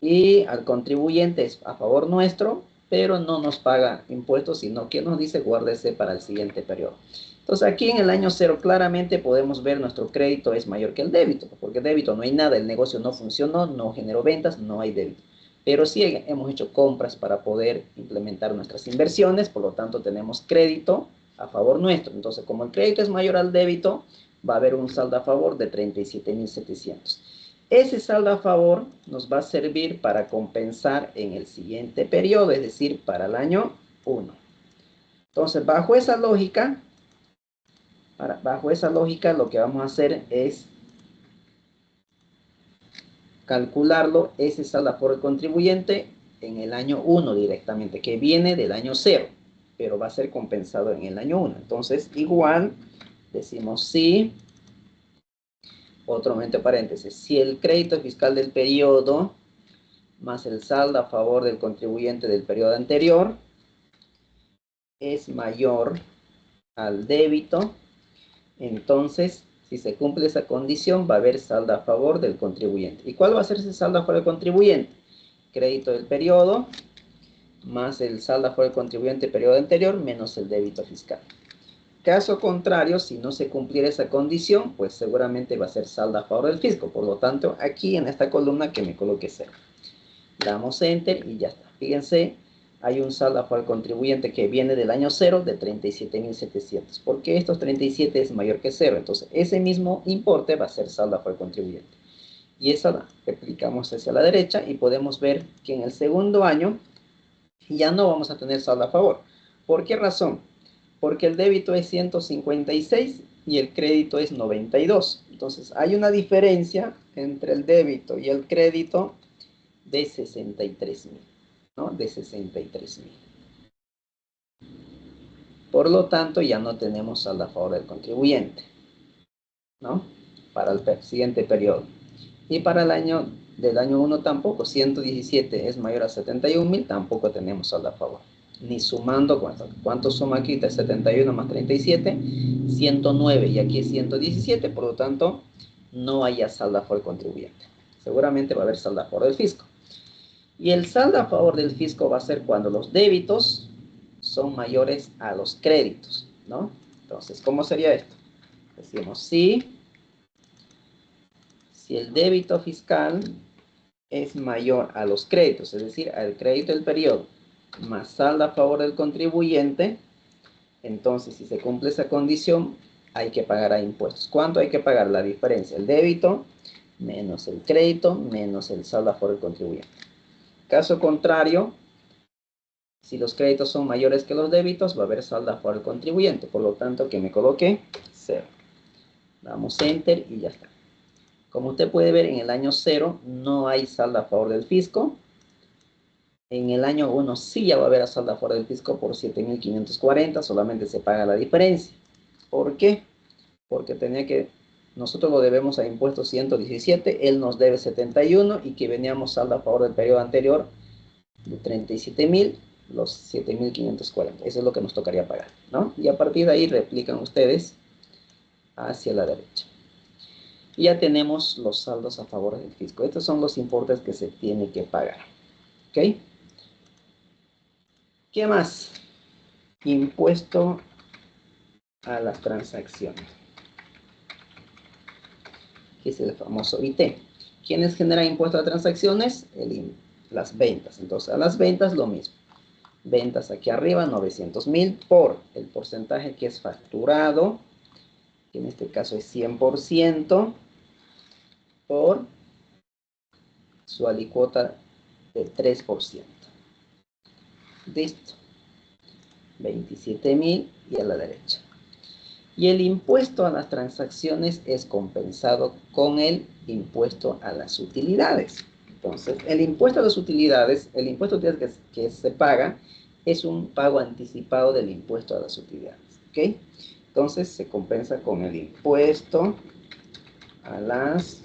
Y al contribuyente es a favor nuestro, pero no nos paga impuestos, sino que nos dice guárdese para el siguiente periodo. Entonces aquí en el año 0 claramente podemos ver nuestro crédito es mayor que el débito, porque débito no hay nada, el negocio no funcionó, no generó ventas, no hay débito. Pero sí hemos hecho compras para poder implementar nuestras inversiones, por lo tanto tenemos crédito a favor nuestro. Entonces como el crédito es mayor al débito, va a haber un saldo a favor de 37.700. Ese saldo a favor nos va a servir para compensar en el siguiente periodo, es decir, para el año 1. Entonces, bajo esa lógica, lo que vamos a hacer es calcularlo, ese saldo a favor del contribuyente en el año 1 directamente, que viene del año 0, pero va a ser compensado en el año 1. Entonces, igual, decimos sí. Otro entre paréntesis, si el crédito fiscal del periodo más el saldo a favor del contribuyente del periodo anterior es mayor al débito, entonces si se cumple esa condición va a haber saldo a favor del contribuyente. ¿Y cuál va a ser ese saldo a favor del contribuyente? Crédito del periodo más el saldo a favor del contribuyente del periodo anterior menos el débito fiscal. Caso contrario, si no se cumpliera esa condición, pues seguramente va a ser saldo a favor del fisco. Por lo tanto, aquí en esta columna que me coloque 0. Damos Enter y ya está. Fíjense, hay un saldo a favor del contribuyente que viene del año 0 de 37.700. Porque estos 37 es mayor que 0. Entonces, ese mismo importe va a ser saldo a favor del contribuyente. Y esa la replicamos hacia la derecha y podemos ver que en el segundo año ya no vamos a tener saldo a favor. ¿Por qué razón? Porque el débito es 156 y el crédito es 92. Entonces, hay una diferencia entre el débito y el crédito de 63.000, ¿no? De 63.000. Por lo tanto, ya no tenemos saldo a favor del contribuyente, ¿no? Para el siguiente periodo. Y para el año del año 1 tampoco. 117 es mayor a 71.000, tampoco tenemos saldo a favor. Ni sumando, ¿cuánto suma aquí? 71 más 37, 109. Y aquí es 117, por lo tanto, no haya saldo a favor del contribuyente. Seguramente va a haber saldo a favor del fisco. Y el saldo a favor del fisco va a ser cuando los débitos son mayores a los créditos, ¿no? Entonces, ¿cómo sería esto? Decimos si el débito fiscal es mayor a los créditos, es decir, al crédito del periodo, más saldo a favor del contribuyente, entonces si se cumple esa condición, hay que pagar a impuestos. ¿Cuánto hay que pagar? La diferencia, el débito menos el crédito menos el saldo a favor del contribuyente. Caso contrario, si los créditos son mayores que los débitos, va a haber saldo a favor del contribuyente. Por lo tanto, que me coloque 0. Damos Enter y ya está. Como usted puede ver, en el año 0 no hay saldo a favor del fisco. En el año 1 sí ya va a haber saldo a favor del fisco por 7.540. Solamente se paga la diferencia. ¿Por qué? Porque nosotros lo debemos a impuestos 117. Él nos debe 71 y que veníamos saldo a favor del periodo anterior de 37.000. Los 7.540. Eso es lo que nos tocaría pagar, ¿no? Y a partir de ahí replican ustedes hacia la derecha. Y ya tenemos los saldos a favor del fisco. Estos son los importes que se tiene que pagar. ¿Ok? ¿Qué más? Impuesto a las transacciones. Que es el famoso IT. ¿Quiénes generan impuesto a transacciones? Las ventas. Entonces, a las ventas lo mismo. Ventas aquí arriba, 900.000 por el porcentaje que es facturado, que en este caso es 100%, por su alicuota de 3%. Listo. 27.000 y a la derecha. Y el impuesto a las transacciones es compensado con el impuesto a las utilidades. Entonces, el impuesto a las utilidades, el impuesto que se paga, es un pago anticipado del impuesto a las utilidades. ¿Ok? Entonces, se compensa con el impuesto a las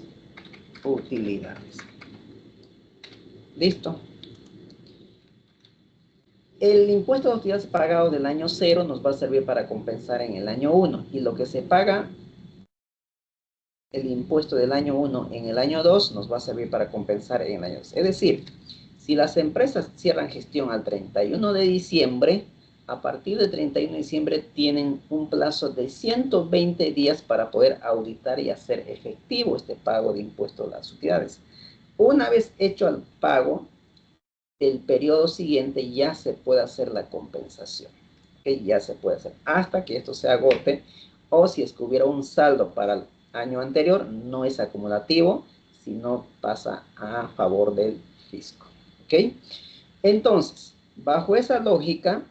utilidades. ¿Listo? El impuesto de utilidades pagado del año 0 nos va a servir para compensar en el año 1. Y lo que se paga, el impuesto del año 1 en el año 2, nos va a servir para compensar en el año 2. Es decir, si las empresas cierran gestión al 31 de diciembre, a partir del 31 de diciembre tienen un plazo de 120 días para poder auditar y hacer efectivo este pago de impuesto a las utilidades. Una vez hecho el pago, el periodo siguiente ya se puede hacer la compensación. ¿Okay? Ya se puede hacer hasta que esto se agote, o si es que hubiera un saldo para el año anterior, no es acumulativo, sino pasa a favor del fisco. ¿Ok? Entonces, bajo esa lógica,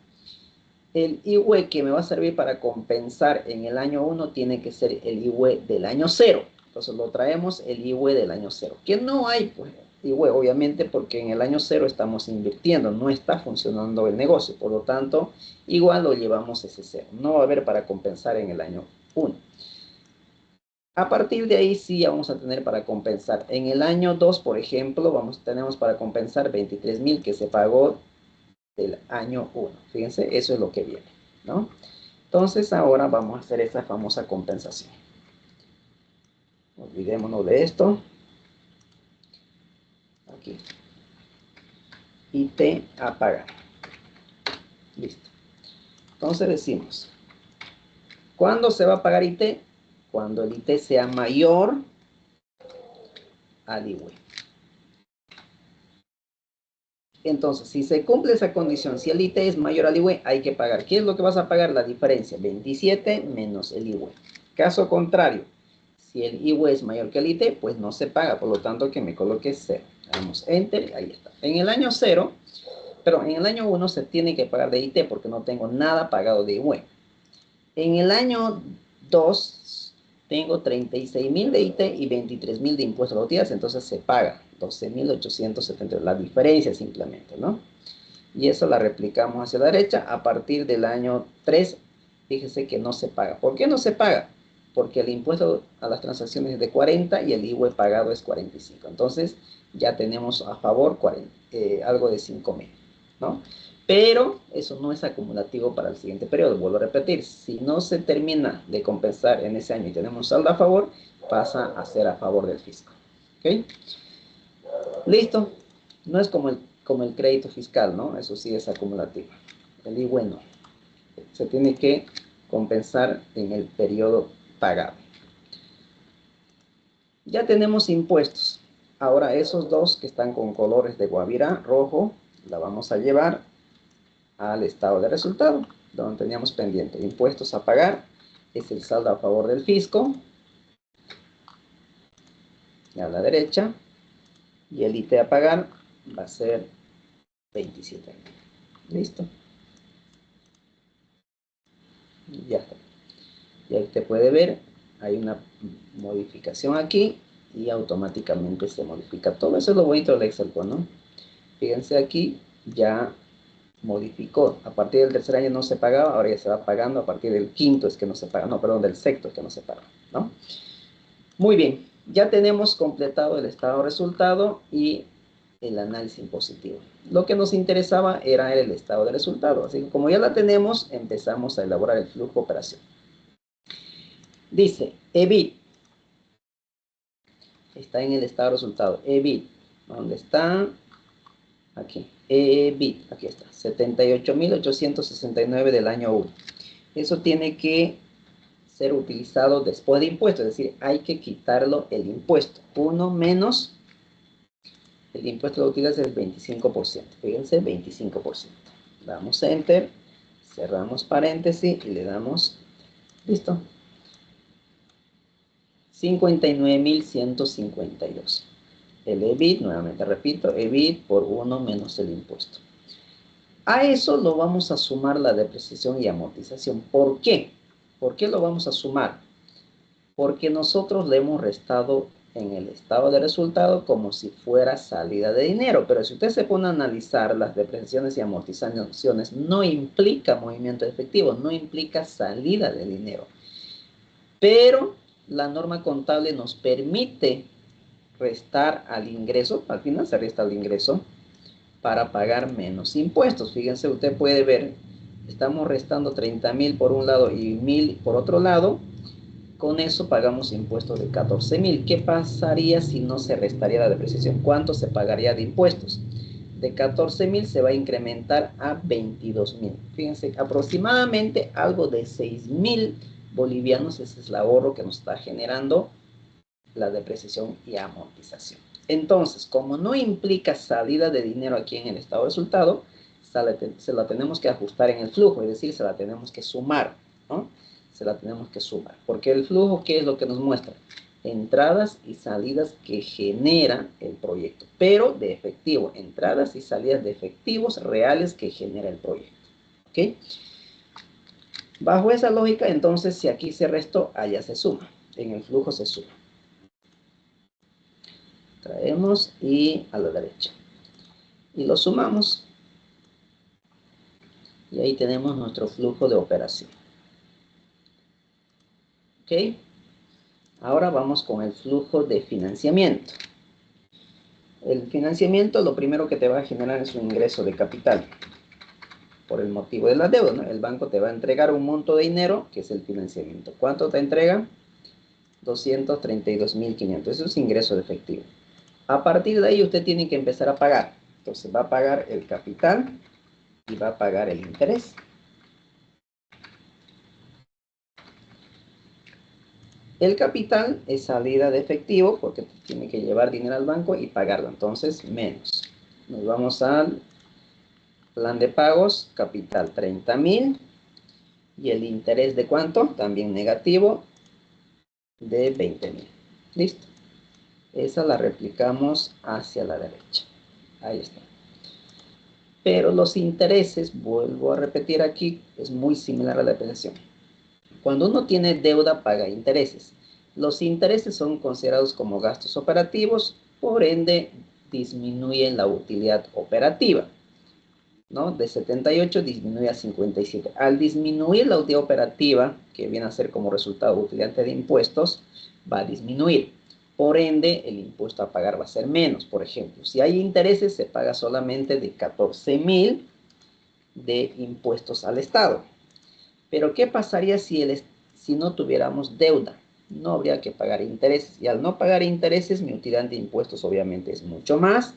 el IUE que me va a servir para compensar en el año 1 tiene que ser el IUE del año 0. Entonces lo traemos el IUE del año 0. Que no hay, pues, IUE, obviamente, porque en el año 0 estamos invirtiendo, no está funcionando el negocio. Por lo tanto, igual lo llevamos ese 0. No va a haber para compensar en el año 1. A partir de ahí sí vamos a tener para compensar. En el año 2, por ejemplo, tenemos para compensar 23.000 que se pagó del año 1. Fíjense, eso es lo que viene, ¿no? Entonces ahora vamos a hacer esa famosa compensación. Olvidémonos de esto. Aquí. IT a pagar. Listo. Entonces decimos, ¿Cuándo se va a pagar IT? Cuando el IT sea mayor al IWE. Entonces, si se cumple esa condición, si el IT es mayor al IWE, hay que pagar. ¿Qué es lo que vas a pagar? La diferencia, 27 menos el IWE. Caso contrario, si el IWE es mayor que el IT, pues no se paga, por lo tanto que me coloque 0. Damos Enter, ahí está. En el año 0, pero en el año 1 se tiene que pagar de IT porque no tengo nada pagado de IWE. En el año 2 tengo 36.000 de IT y 23.000 de impuestos a los días, entonces se paga 12.870, la diferencia simplemente, ¿no? Y eso la replicamos hacia la derecha. A partir del año 3, fíjese que no se paga. ¿Por qué no se paga? Porque el impuesto a las transacciones es de 40 y el IWE pagado es 45. Entonces ya tenemos a favor algo de 5.000, ¿no? Pero eso no es acumulativo para el siguiente periodo. Vuelvo a repetir, si no se termina de compensar en ese año y tenemos saldo a favor, pasa a ser a favor del fisco. ¿Ok? Listo. No es como el crédito fiscal, ¿no? Eso sí es acumulativo. El IWE no. Se tiene que compensar en el periodo pagado. Ya tenemos impuestos. Ahora esos dos que están con colores de guavira rojo, la vamos a llevar al estado de resultado, donde teníamos pendiente. Impuestos a pagar es el saldo a favor del fisco. Y a la derecha. Y el IT a pagar va a ser 27. Listo. Ya está. Y ahí usted puede ver, hay una modificación aquí y automáticamente se modifica todo. Eso es lo bonito del Excel, ¿no? Fíjense aquí, ya modificó. A partir del tercer año no se pagaba, ahora ya se va pagando. A partir del quinto es que no se paga. No, perdón, del sexto es que no se paga, ¿no? Muy bien, ya tenemos completado el estado de resultado y el análisis impositivo. Lo que nos interesaba era el estado de resultado. Así que como ya la tenemos, empezamos a elaborar el flujo de operación. Dice, EBIT. Está en el estado de resultado. EBIT. ¿Dónde está? Aquí. EBIT. Aquí está. 78.869 del año 1. Eso tiene que ser utilizado después de impuestos. Es decir, hay que quitarlo el impuesto. 1 menos el impuesto de utilidad es el 25%. Fíjense, 25%. Damos Enter. Cerramos paréntesis y le damos listo. 59.152. El EBIT, nuevamente repito, EBIT por 1 menos el impuesto. A eso lo vamos a sumar la depreciación y amortización. ¿Por qué? ¿Por qué lo vamos a sumar? Porque nosotros le hemos restado en el estado de resultado como si fuera salida de dinero. Pero si usted se pone a analizar las depreciaciones y amortizaciones, no implica movimiento efectivo, no implica salida de dinero. Pero la norma contable nos permite restar al ingreso, al final se resta al ingreso, para pagar menos impuestos. Fíjense, usted puede ver, estamos restando 30.000 por un lado y 1.000 por otro lado. Con eso pagamos impuestos de 14.000. ¿Qué pasaría si no se restaría la depreciación? ¿Cuánto se pagaría de impuestos? De 14.000 se va a incrementar a 22.000. Fíjense, aproximadamente algo de 6.000 bolivianos. Ese es el ahorro que nos está generando la depreciación y amortización. Entonces, como no implica salida de dinero aquí en el estado de resultado, se la tenemos que ajustar en el flujo, es decir, se la tenemos que sumar, ¿no? Se la tenemos que sumar. Porque el flujo, ¿qué es lo que nos muestra? Entradas y salidas que genera el proyecto, pero de efectivo, entradas y salidas de efectivos reales que genera el proyecto. ¿Ok? Bajo esa lógica, entonces, si aquí se restó, allá se suma. En el flujo se suma. Traemos y a la derecha. Y lo sumamos. Y ahí tenemos nuestro flujo de operación. ¿Ok? Ahora vamos con el flujo de financiamiento. El financiamiento lo primero que te va a generar es un ingreso de capital. Por el motivo de la deuda, ¿no? El banco te va a entregar un monto de dinero, que es el financiamiento. ¿Cuánto te entrega? 232.500. Eso es ingreso de efectivo. A partir de ahí usted tiene que empezar a pagar. Entonces va a pagar el capital y va a pagar el interés. El capital es salida de efectivo porque tiene que llevar dinero al banco y pagarlo. Entonces, menos. Nos vamos al plan de pagos, capital 30,000. Y el interés de cuánto, también negativo, de 20,000. Listo. Esa la replicamos hacia la derecha. Ahí está. Pero los intereses, vuelvo a repetir aquí, es muy similar a la depreciación. Cuando uno tiene deuda, paga intereses. Los intereses son considerados como gastos operativos, por ende, disminuyen la utilidad operativa, ¿no? De 78 disminuye a 57. Al disminuir la utilidad operativa, que viene a ser como resultado utilidad de impuestos, va a disminuir. Por ende, el impuesto a pagar va a ser menos. Por ejemplo, si hay intereses, se paga solamente de 14,000 de impuestos al Estado. Pero, ¿qué pasaría si no tuviéramos deuda? No habría que pagar intereses. Y al no pagar intereses, mi utilidad de impuestos obviamente es mucho más.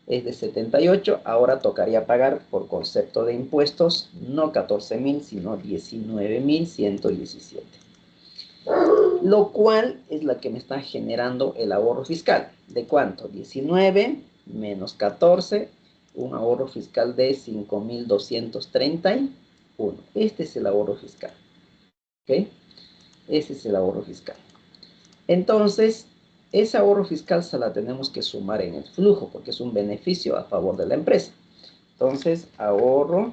Es de 78. Ahora tocaría pagar por concepto de impuestos, no 14,000, sino 19,117. Lo cual es la que me está generando el ahorro fiscal. ¿De cuánto? 19 menos 14, un ahorro fiscal de 5,231. Este es el ahorro fiscal. ¿Ok? Ese es el ahorro fiscal. Entonces, ese ahorro fiscal se la tenemos que sumar en el flujo, porque es un beneficio a favor de la empresa. Entonces, ahorro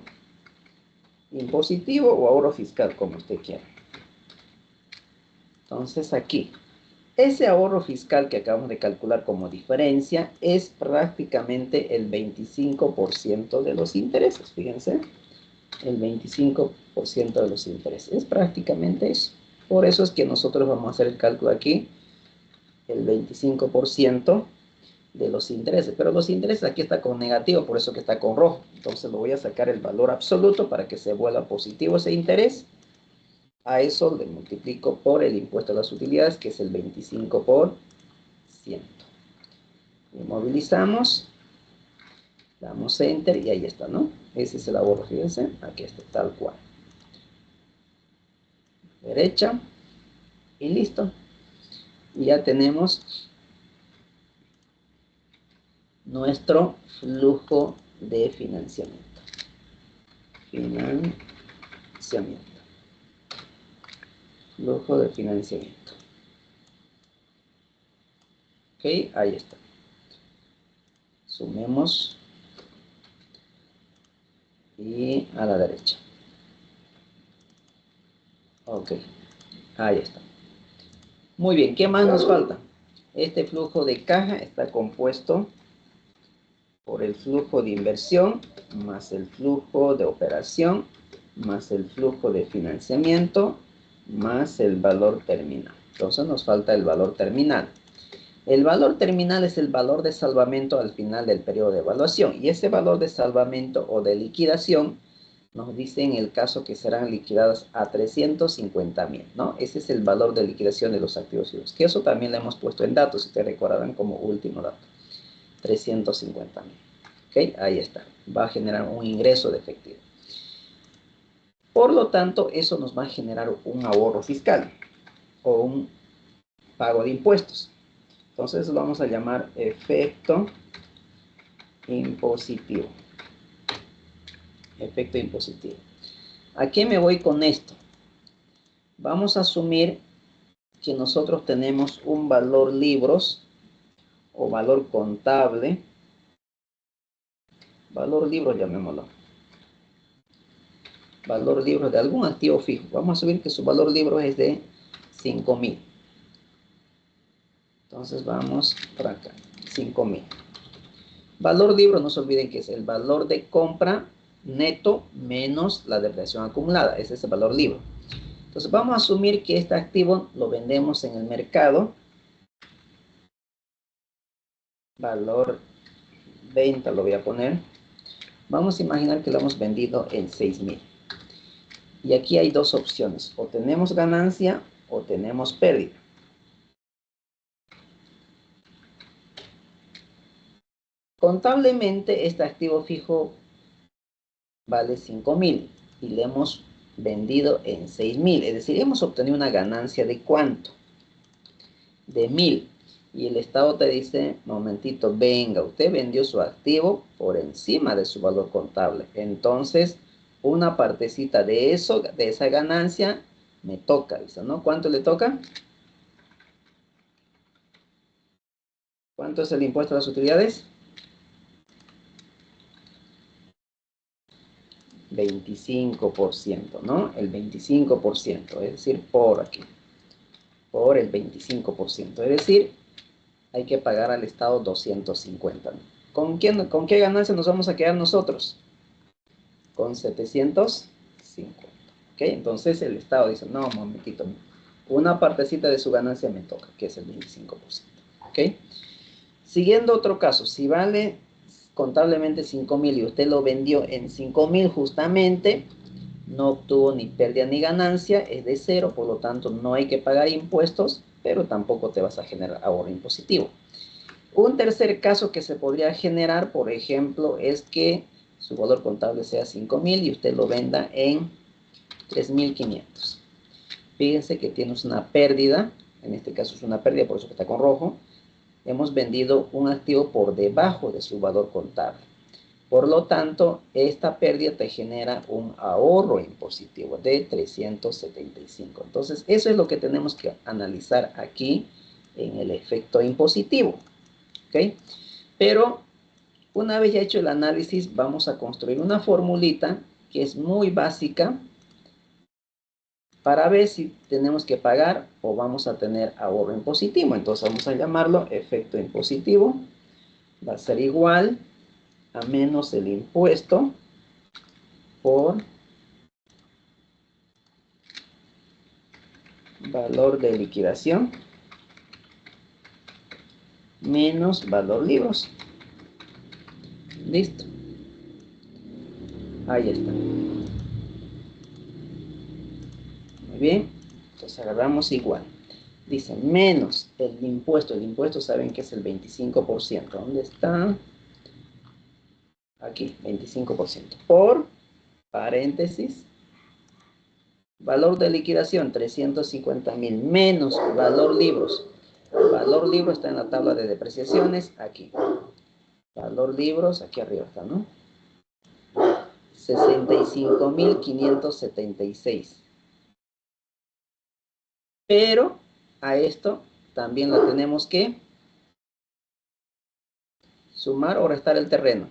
impositivo o ahorro fiscal, como usted quiera. Entonces, aquí, ese ahorro fiscal que acabamos de calcular como diferencia es prácticamente el 25% de los intereses. Fíjense, el 25% de los intereses. Es prácticamente eso. Por eso es que nosotros vamos a hacer el cálculo aquí, el 25% de los intereses. Pero los intereses aquí está con negativo, por eso que está con rojo. Entonces lo voy a sacar el valor absoluto para que se vuelva positivo ese interés. A eso le multiplico por el impuesto a las utilidades, que es el 25%. Inmovilizamos, damos Enter y ahí está, ¿no? Ese es el ahorro, fíjense, aquí está, tal cual. Derecha y listo. Y ya tenemos nuestro flujo de financiamiento. Flujo de financiamiento. Ok, ahí está. Sumemos. Y a la derecha. Ok, ahí está. Muy bien, ¿qué más nos falta? Este flujo de caja está compuesto por el flujo de inversión, más el flujo de operación, más el flujo de financiamiento, más el valor terminal. Entonces nos falta el valor terminal. El valor terminal es el valor de salvamento al final del periodo de evaluación. Y ese valor de salvamento o de liquidación nos dice en el caso que serán liquidadas a 350,000, ¿no? Ese es el valor de liquidación de los activos fijos. Que eso también lo hemos puesto en datos, si te recordarán como último dato. 350,000. ¿Ok? Ahí está. Va a generar un ingreso de efectivo. Por lo tanto, eso nos va a generar un ahorro fiscal o un pago de impuestos. Entonces lo vamos a llamar efecto impositivo. Efecto impositivo. ¿A qué me voy con esto? Vamos a asumir que nosotros tenemos un valor libros o valor contable. Valor libros, llamémoslo. Valor libros de algún activo fijo. Vamos a asumir que su valor libros es de 5,000. Entonces vamos para acá. 5,000. Valor libro, no se olviden que es el valor de compra neto menos la depreciación acumulada. Ese es el valor libro. Entonces vamos a asumir que este activo lo vendemos en el mercado. Valor venta lo voy a poner. Vamos a imaginar que lo hemos vendido en 6,000. Y aquí hay dos opciones. O tenemos ganancia o tenemos pérdida. Contablemente este activo fijo vale 5,000 y le hemos vendido en 6,000. Es decir, hemos obtenido una ganancia de ¿cuánto? de 1000. Y el Estado te dice, momentito, venga, usted vendió su activo por encima de su valor contable. Entonces, una partecita de eso, de esa ganancia, me toca, dice, ¿no? ¿Cuánto le toca? ¿Cuánto es el impuesto a las utilidades? 25%, ¿no? El 25%, es decir, por aquí. Por el 25%. Es decir, hay que pagar al Estado 250. ¿Con qué ganancia nos vamos a quedar nosotros? Con 750. ¿Ok? Entonces el Estado dice, no, un momentito, una partecita de su ganancia me toca, que es el 25%. ¿Ok? Siguiendo otro caso, si vale contablemente 5.000 y usted lo vendió en 5.000 justamente, no obtuvo ni pérdida ni ganancia, es de cero, por lo tanto no hay que pagar impuestos, pero tampoco te vas a generar ahorro impositivo. Un tercer caso que se podría generar, por ejemplo, es que su valor contable sea 5.000 y usted lo venda en 3.500. Fíjense que tienes una pérdida, en este caso es una pérdida, por eso que está con rojo. Hemos vendido un activo por debajo de su valor contable. Por lo tanto, esta pérdida te genera un ahorro impositivo de 375. Entonces, eso es lo que tenemos que analizar aquí en el efecto impositivo. ¿Ok? Pero una vez ya hecho el análisis, vamos a construir una formulita que es muy básica para ver si tenemos que pagar o vamos a tener ahorro impositivo. Entonces vamos a llamarlo efecto impositivo. Va a ser igual a menos el impuesto por valor de liquidación menos valor libros. Listo. Ahí está. Muy bien. Entonces agarramos igual. Dice menos el impuesto. El impuesto saben que es el 25%. ¿Dónde está? Aquí, 25%. Por paréntesis. Valor de liquidación, 350.000 menos valor libros. Valor libro está en la tabla de depreciaciones, aquí. Valor libros, aquí arriba está, ¿no? 65.576. Pero a esto también lo tenemos que sumar o restar el terreno.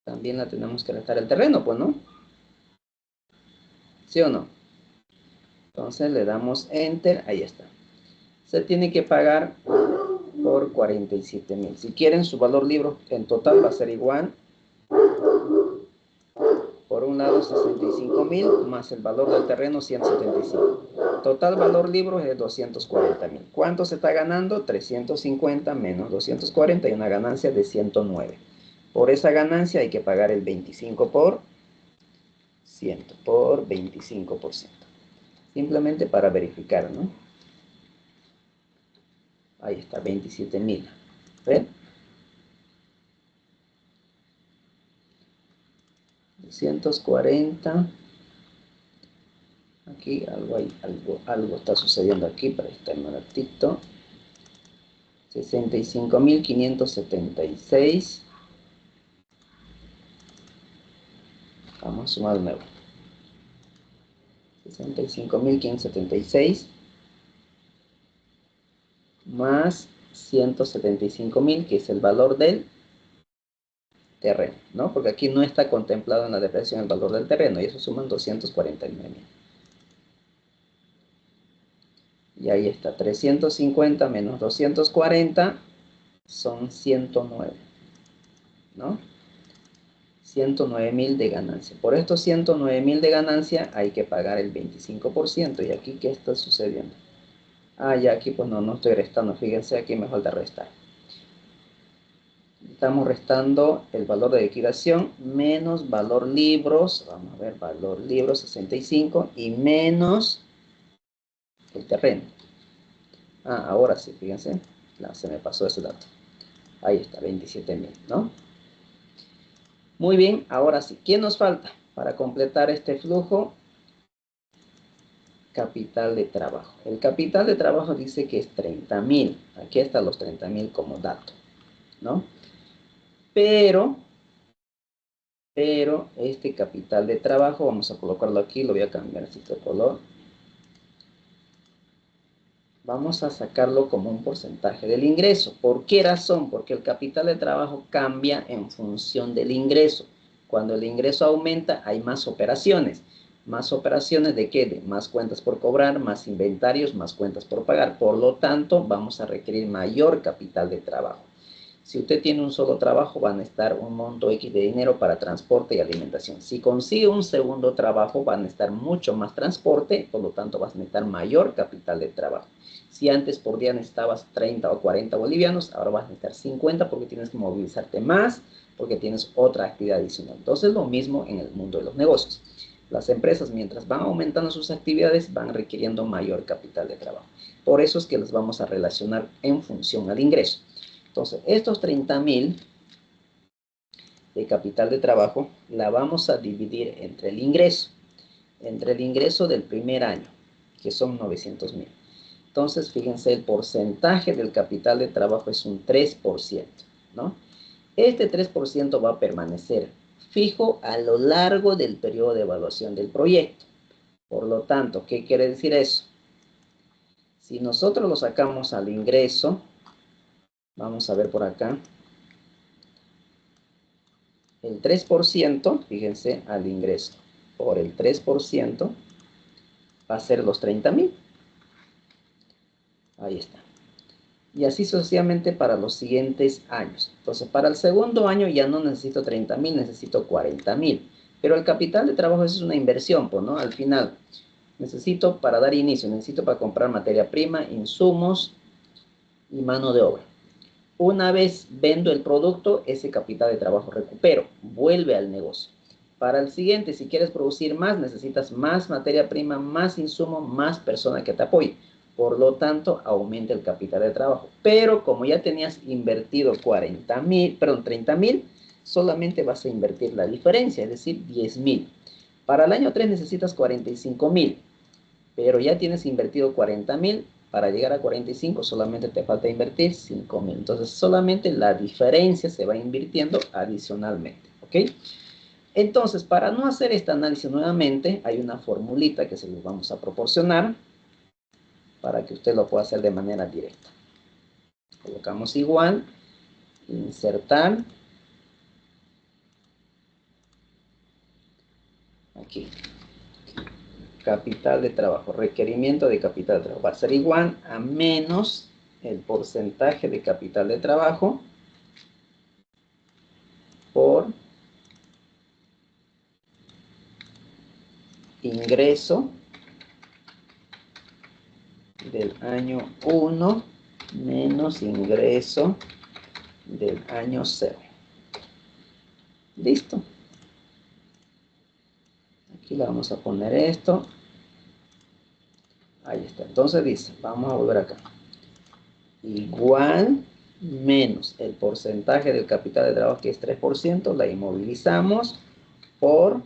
También la tenemos que restar el terreno, pues, ¿no? ¿Sí o no? Entonces le damos Enter, ahí está. Se tiene que pagar por 47.000. Si quieren, su valor libro en total va a ser igual. Por un lado 65.000 más el valor del terreno 175. Total valor libros es 240.000. ¿Cuánto se está ganando? 350 menos 240 y una ganancia de 109. Por esa ganancia hay que pagar el 25 por 100 por 25%. Simplemente para verificar, ¿no? Ahí está, 27.000. ¿Ven? 240. Aquí algo está sucediendo aquí, para estar en un ratito. 65.576. Vamos a sumar de nuevo. 65.576 más 175.000, que es el valor del terreno, ¿no? Porque aquí no está contemplado en la depreciación el valor del terreno, y eso suman 249.000. Y ahí está, 350 menos 240 son 109, ¿no? 109.000 de ganancia. Por estos 109.000 de ganancia hay que pagar el 25%. ¿Y aquí qué está sucediendo? Ah, ya aquí pues no estoy restando. Fíjense, aquí me falta restar. Estamos restando el valor de liquidación menos valor libros. Vamos a ver, valor libros 65 y menos el terreno. Ah, ahora sí, fíjense. No, se me pasó ese dato. Ahí está, 27.000, ¿no? Muy bien, ahora sí. ¿Qué nos falta para completar este flujo? capital de trabajo. El capital de trabajo dice que es 30.000. Aquí están los 30.000 como dato, ¿no? Pero este capital de trabajo, vamos a colocarlo aquí, lo voy a cambiar así de color. Vamos a sacarlo como un porcentaje del ingreso. ¿Por qué razón? Porque el capital de trabajo cambia en función del ingreso. Cuando el ingreso aumenta, hay más operaciones. ¿Más operaciones de qué? De más cuentas por cobrar, más inventarios, más cuentas por pagar. Por lo tanto, vamos a requerir mayor capital de trabajo. Si usted tiene un solo trabajo, van a necesitar un monto X de dinero para transporte y alimentación. Si consigue un segundo trabajo, van a necesitar mucho más transporte, por lo tanto vas a necesitar mayor capital de trabajo. Si antes por día necesitabas 30 o 40 bolivianos, ahora vas a necesitar 50 porque tienes que movilizarte más, porque tienes otra actividad adicional. Entonces, lo mismo en el mundo de los negocios. Las empresas, mientras van aumentando sus actividades, van requiriendo mayor capital de trabajo. Por eso es que los vamos a relacionar en función al ingreso. Entonces, estos 30.000 de capital de trabajo la vamos a dividir entre el ingreso del primer año, que son 900.000. Entonces, fíjense, el porcentaje del capital de trabajo es un 3%, ¿no? Este 3% va a permanecer fijo a lo largo del periodo de evaluación del proyecto. Por lo tanto, ¿qué quiere decir eso? Si nosotros lo sacamos al ingreso, vamos a ver por acá, el 3%, fíjense, al ingreso por el 3% va a ser los 30.000. Ahí está. Y así sucesivamente para los siguientes años. Entonces, para el segundo año ya no necesito 30.000, necesito 40.000. Pero el capital de trabajo es una inversión, pues, ¿no? Al final, necesito para dar inicio, necesito para comprar materia prima, insumos y mano de obra. Una vez vendo el producto, ese capital de trabajo recupero, vuelve al negocio. Para el siguiente, si quieres producir más, necesitas más materia prima, más insumo, más persona que te apoye. Por lo tanto, aumenta el capital de trabajo. Pero como ya tenías invertido 30.000, solamente vas a invertir la diferencia, es decir, 10.000. Para el año 3 necesitas 45.000, pero ya tienes invertido 40.000. Para llegar a 45 solamente te falta invertir 5.000. Entonces solamente la diferencia se va invirtiendo adicionalmente, ¿ok? Entonces, para no hacer este análisis nuevamente, hay una formulita que se los vamos a proporcionar para que usted lo pueda hacer de manera directa. Colocamos igual, insertar, aquí, capital de trabajo, requerimiento de capital de trabajo, va a ser igual a menos el porcentaje de capital de trabajo por ingreso del año 1 menos ingreso del año 0. Listo. Aquí le vamos a poner esto. Ahí está. Entonces dice, vamos a volver acá. Igual menos el porcentaje del capital de trabajo, que es 3%, la inmovilizamos por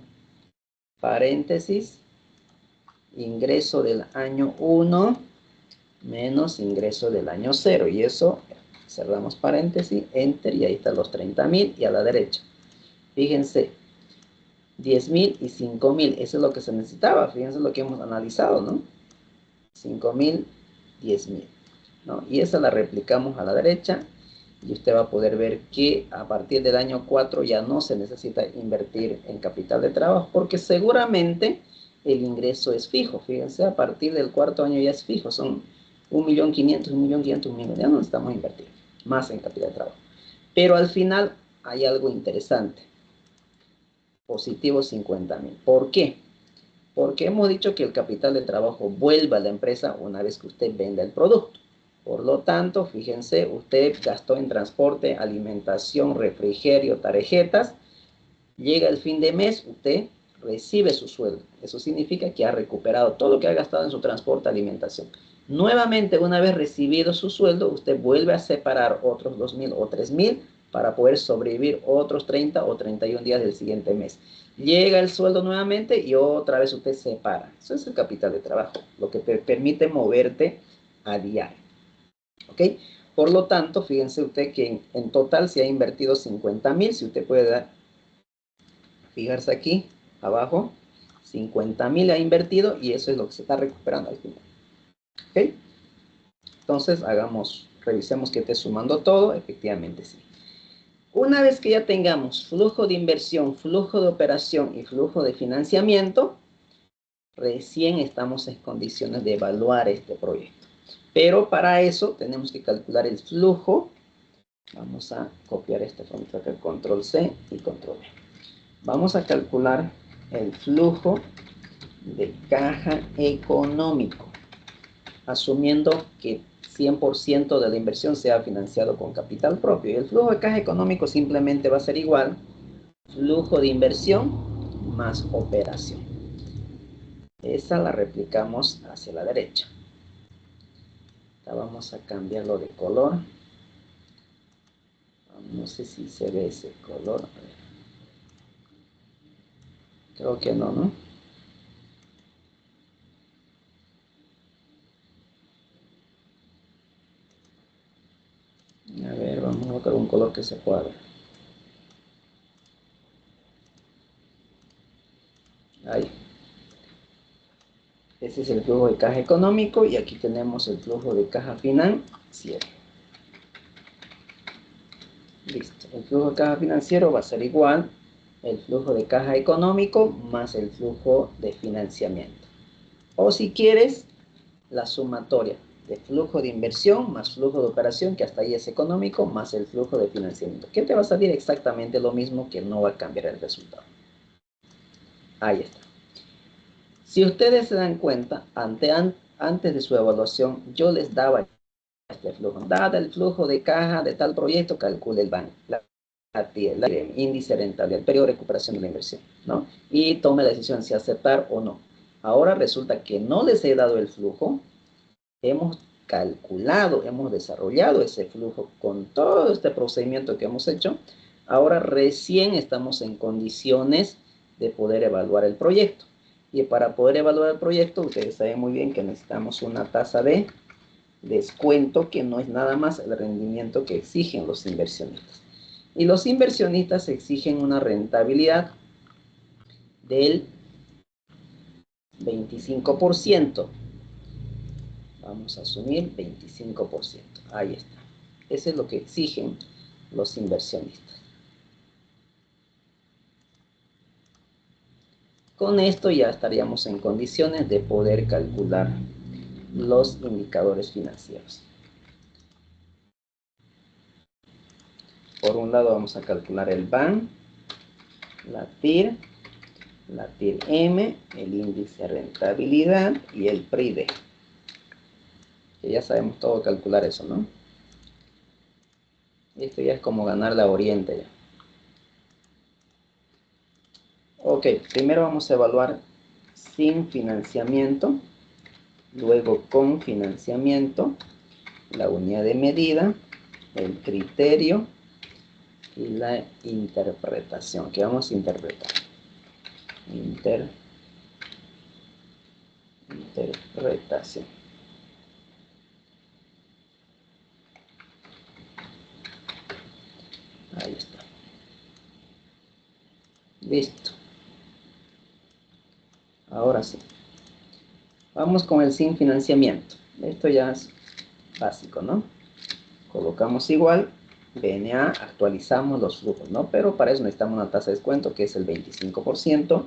paréntesis, ingreso del año 1 menos ingreso del año 0. Y eso, cerramos paréntesis, enter, y ahí están los 30.000. Y a la derecha, fíjense, 10.000 y 5.000. Eso es lo que se necesitaba. Fíjense lo que hemos analizado, ¿no? 5.000, 10.000, ¿no? Y esa la replicamos a la derecha. Y usted va a poder ver que a partir del año 4 ya no se necesita invertir en capital de trabajo, porque seguramente el ingreso es fijo. Fíjense, a partir del cuarto año ya es fijo. Son 1.500.000, 1.500.000, 1.000.000. Ya no necesitamos invertir más en capital de trabajo. Pero al final hay algo interesante. Positivo 50.000. ¿Por qué? Porque hemos dicho que el capital de trabajo vuelve a la empresa una vez que usted venda el producto. Por lo tanto, fíjense, usted gastó en transporte, alimentación, refrigerio, tarjetas. Llega el fin de mes, usted recibe su sueldo. Eso significa que ha recuperado todo lo que ha gastado en su transporte, alimentación. Nuevamente, una vez recibido su sueldo, usted vuelve a separar otros 2.000 o 3.000 para poder sobrevivir otros 30 o 31 días del siguiente mes. Llega el sueldo nuevamente y otra vez usted se para. Eso es el capital de trabajo, lo que te permite moverte a diario. ¿Ok? Por lo tanto, fíjense usted que en total se ha invertido 50,000. Si usted puede dar, fijarse aquí abajo, 50,000 ha invertido y eso es lo que se está recuperando al final. ¿Ok? Entonces, revisemos que esté sumando todo. Efectivamente, sí. Una vez que ya tengamos flujo de inversión, flujo de operación y flujo de financiamiento, recién estamos en condiciones de evaluar este proyecto. Pero para eso tenemos que calcular el flujo. Vamos a copiar este formato acá, control C y control V. Vamos a calcular el flujo de caja económico, asumiendo que 100% de la inversión sea financiado con capital propio. Y el flujo de caja económico simplemente va a ser igual flujo de inversión más operación. Esa la replicamos hacia la derecha. Vamos a cambiarlo de color. No sé si se ve ese color. Creo que no, ¿no? A ver, vamos a buscar un color que se pueda ver. Ahí. Ese es el flujo de caja económico y aquí tenemos el flujo de caja financiero. Listo. El flujo de caja financiero va a ser igual el flujo de caja económico más el flujo de financiamiento. O si quieres, la sumatoria de flujo de inversión más flujo de operación, que hasta ahí es económico, más el flujo de financiamiento. ¿Qué te va a salir? Exactamente lo mismo, que no va a cambiar el resultado. Ahí está. Si ustedes se dan cuenta, antes de su evaluación, yo les daba este flujo. Dada el flujo de caja de tal proyecto, calcule el banco, el índice de rentabilidad, el periodo de recuperación de la inversión, ¿no? Y tome la decisión si aceptar o no. Ahora resulta que no les he dado el flujo. Hemos calculado, hemos desarrollado ese flujo con todo este procedimiento que hemos hecho. Ahora recién estamos en condiciones de poder evaluar el proyecto. Y para poder evaluar el proyecto, ustedes saben muy bien que necesitamos una tasa de descuento, que no es nada más el rendimiento que exigen los inversionistas. Y los inversionistas exigen una rentabilidad del 25%. Vamos a asumir 25%. Ahí está. Eso es lo que exigen los inversionistas. Con esto ya estaríamos en condiciones de poder calcular los indicadores financieros. Por un lado vamos a calcular el BAN, la TIR-M, el índice de rentabilidad y el PRID. Que ya sabemos todo calcular eso, ¿no? Esto ya es como ganar la Oriente ya. Ok, primero vamos a evaluar sin financiamiento, luego con financiamiento, la unidad de medida, el criterio y la interpretación. ¿Qué vamos a interpretar? Interpretación. Ahí está. Listo. Ahora sí. Vamos con el sin financiamiento. Esto ya es básico, ¿no? Colocamos igual, BNA, actualizamos los flujos, ¿no? Pero para eso necesitamos una tasa de descuento que es el 25%,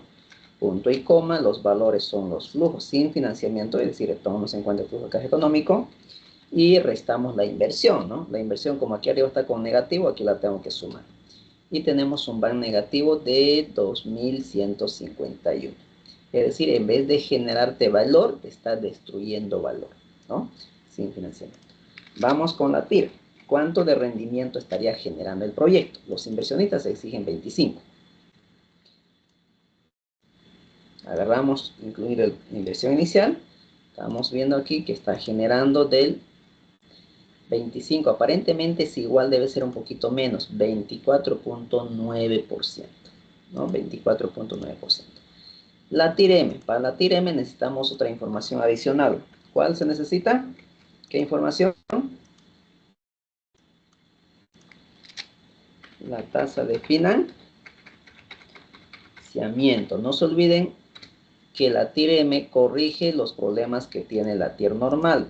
punto y coma, los valores son los flujos sin financiamiento, es decir, tomamos en cuenta el flujo de caja económico y restamos la inversión, ¿no? La inversión, como aquí arriba está con negativo, aquí la tengo que sumar. Y tenemos un BAN negativo de 2.151. Es decir, en vez de generarte valor, te está destruyendo valor, ¿no? Sin financiamiento. Vamos con la TIR. ¿Cuánto de rendimiento estaría generando el proyecto? Los inversionistas exigen 25. Agarramos, incluir la inversión inicial. Estamos viendo aquí que está generando del 25 aparentemente es igual, debe ser un poquito menos, 24.9%, ¿no? 24.9%. La TIR-M, para la TIR-M necesitamos otra información adicional. ¿Cuál se necesita? ¿Qué información? La tasa de financiamiento. No se olviden que la TIR-M corrige los problemas que tiene la TIR normal.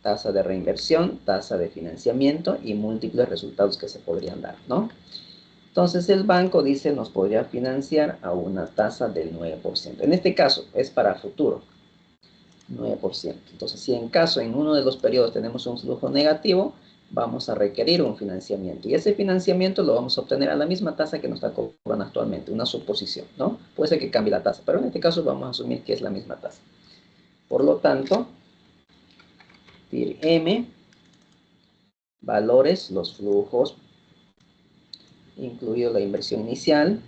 Tasa de reinversión, tasa de financiamiento y múltiples resultados que se podrían dar, ¿no? Entonces el banco dice nos podría financiar a una tasa del 9%. En este caso es para futuro, 9%. Entonces si en caso en uno de los periodos tenemos un flujo negativo, vamos a requerir un financiamiento. Y ese financiamiento lo vamos a obtener a la misma tasa que nos está cobrando actualmente, una suposición, ¿no? Puede ser que cambie la tasa, pero en este caso vamos a asumir que es la misma tasa. Por lo tanto, TIR-M, valores, los flujos, incluido la inversión inicial,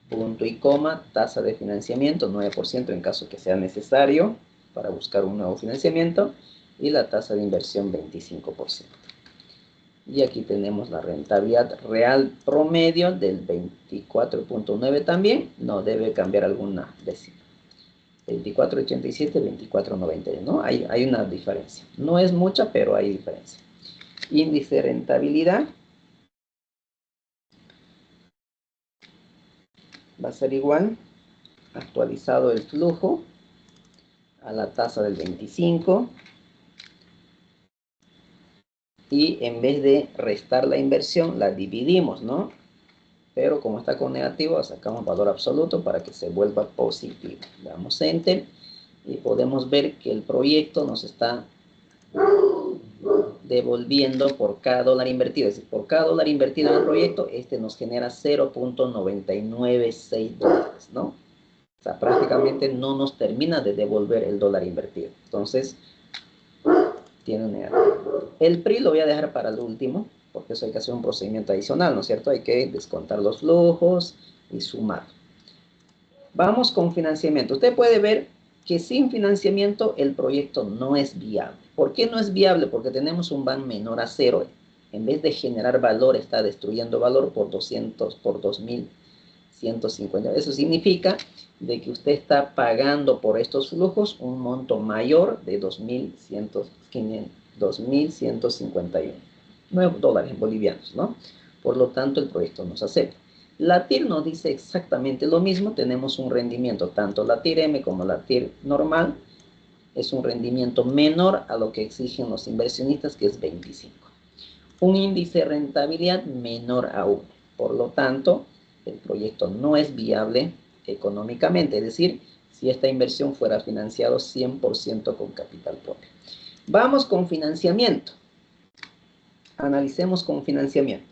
punto y coma, tasa de financiamiento, 9% en caso que sea necesario para buscar un nuevo financiamiento, y la tasa de inversión, 25%. Y aquí tenemos la rentabilidad real promedio del 24.9 también, no debe cambiar alguna décima. 24.87, 24.90, ¿no? Hay una diferencia. No es mucha, pero hay diferencia. Índice de rentabilidad va a ser igual, actualizado el flujo a la tasa del 25, y en vez de restar la inversión, la dividimos, ¿no? Pero como está con negativo, sacamos valor absoluto para que se vuelva positivo. Le damos Enter y podemos ver que el proyecto nos está devolviendo por cada dólar invertido. Es decir, por cada dólar invertido en el proyecto, este nos genera 0.996 dólares, ¿no? O sea, prácticamente no nos termina de devolver el dólar invertido. Entonces, tiene un negativo. El PRI lo voy a dejar para el último, porque eso hay que hacer un procedimiento adicional, ¿no es cierto? Hay que descontar los flujos y sumar. Vamos con financiamiento. Usted puede ver que sin financiamiento el proyecto no es viable. ¿Por qué no es viable? Porque tenemos un VAN menor a 0. En vez de generar valor, está destruyendo valor por 200, por 2.150. Eso significa de que usted está pagando por estos flujos un monto mayor de 2.151 dólares bolivianos, ¿no? Por lo tanto, el proyecto no se acepta. La TIR nos dice exactamente lo mismo. Tenemos un rendimiento, tanto la TIR-M como la TIR normal, es un rendimiento menor a lo que exigen los inversionistas, que es 25. Un índice de rentabilidad menor a 1. Por lo tanto, el proyecto no es viable económicamente, es decir, si esta inversión fuera financiado 100% con capital propio. Vamos con financiamiento. Analicemos con financiamiento.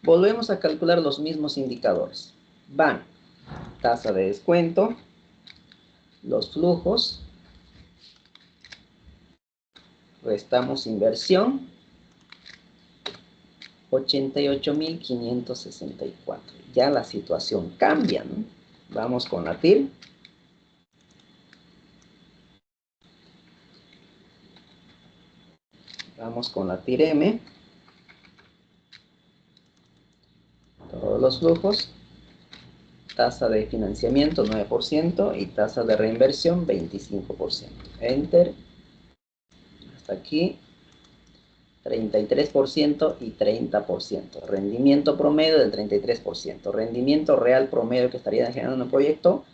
Volvemos a calcular los mismos indicadores. Van, tasa de descuento, los flujos, restamos inversión, 88.564. Ya la situación cambia, ¿no? Vamos con la TIR. Vamos con la TIR-M. Todos los flujos. Tasa de financiamiento 9% y tasa de reinversión 25%. Enter. Hasta aquí. 33% y 30%. Rendimiento promedio del 33%. Rendimiento real promedio que estaría generando un proyecto,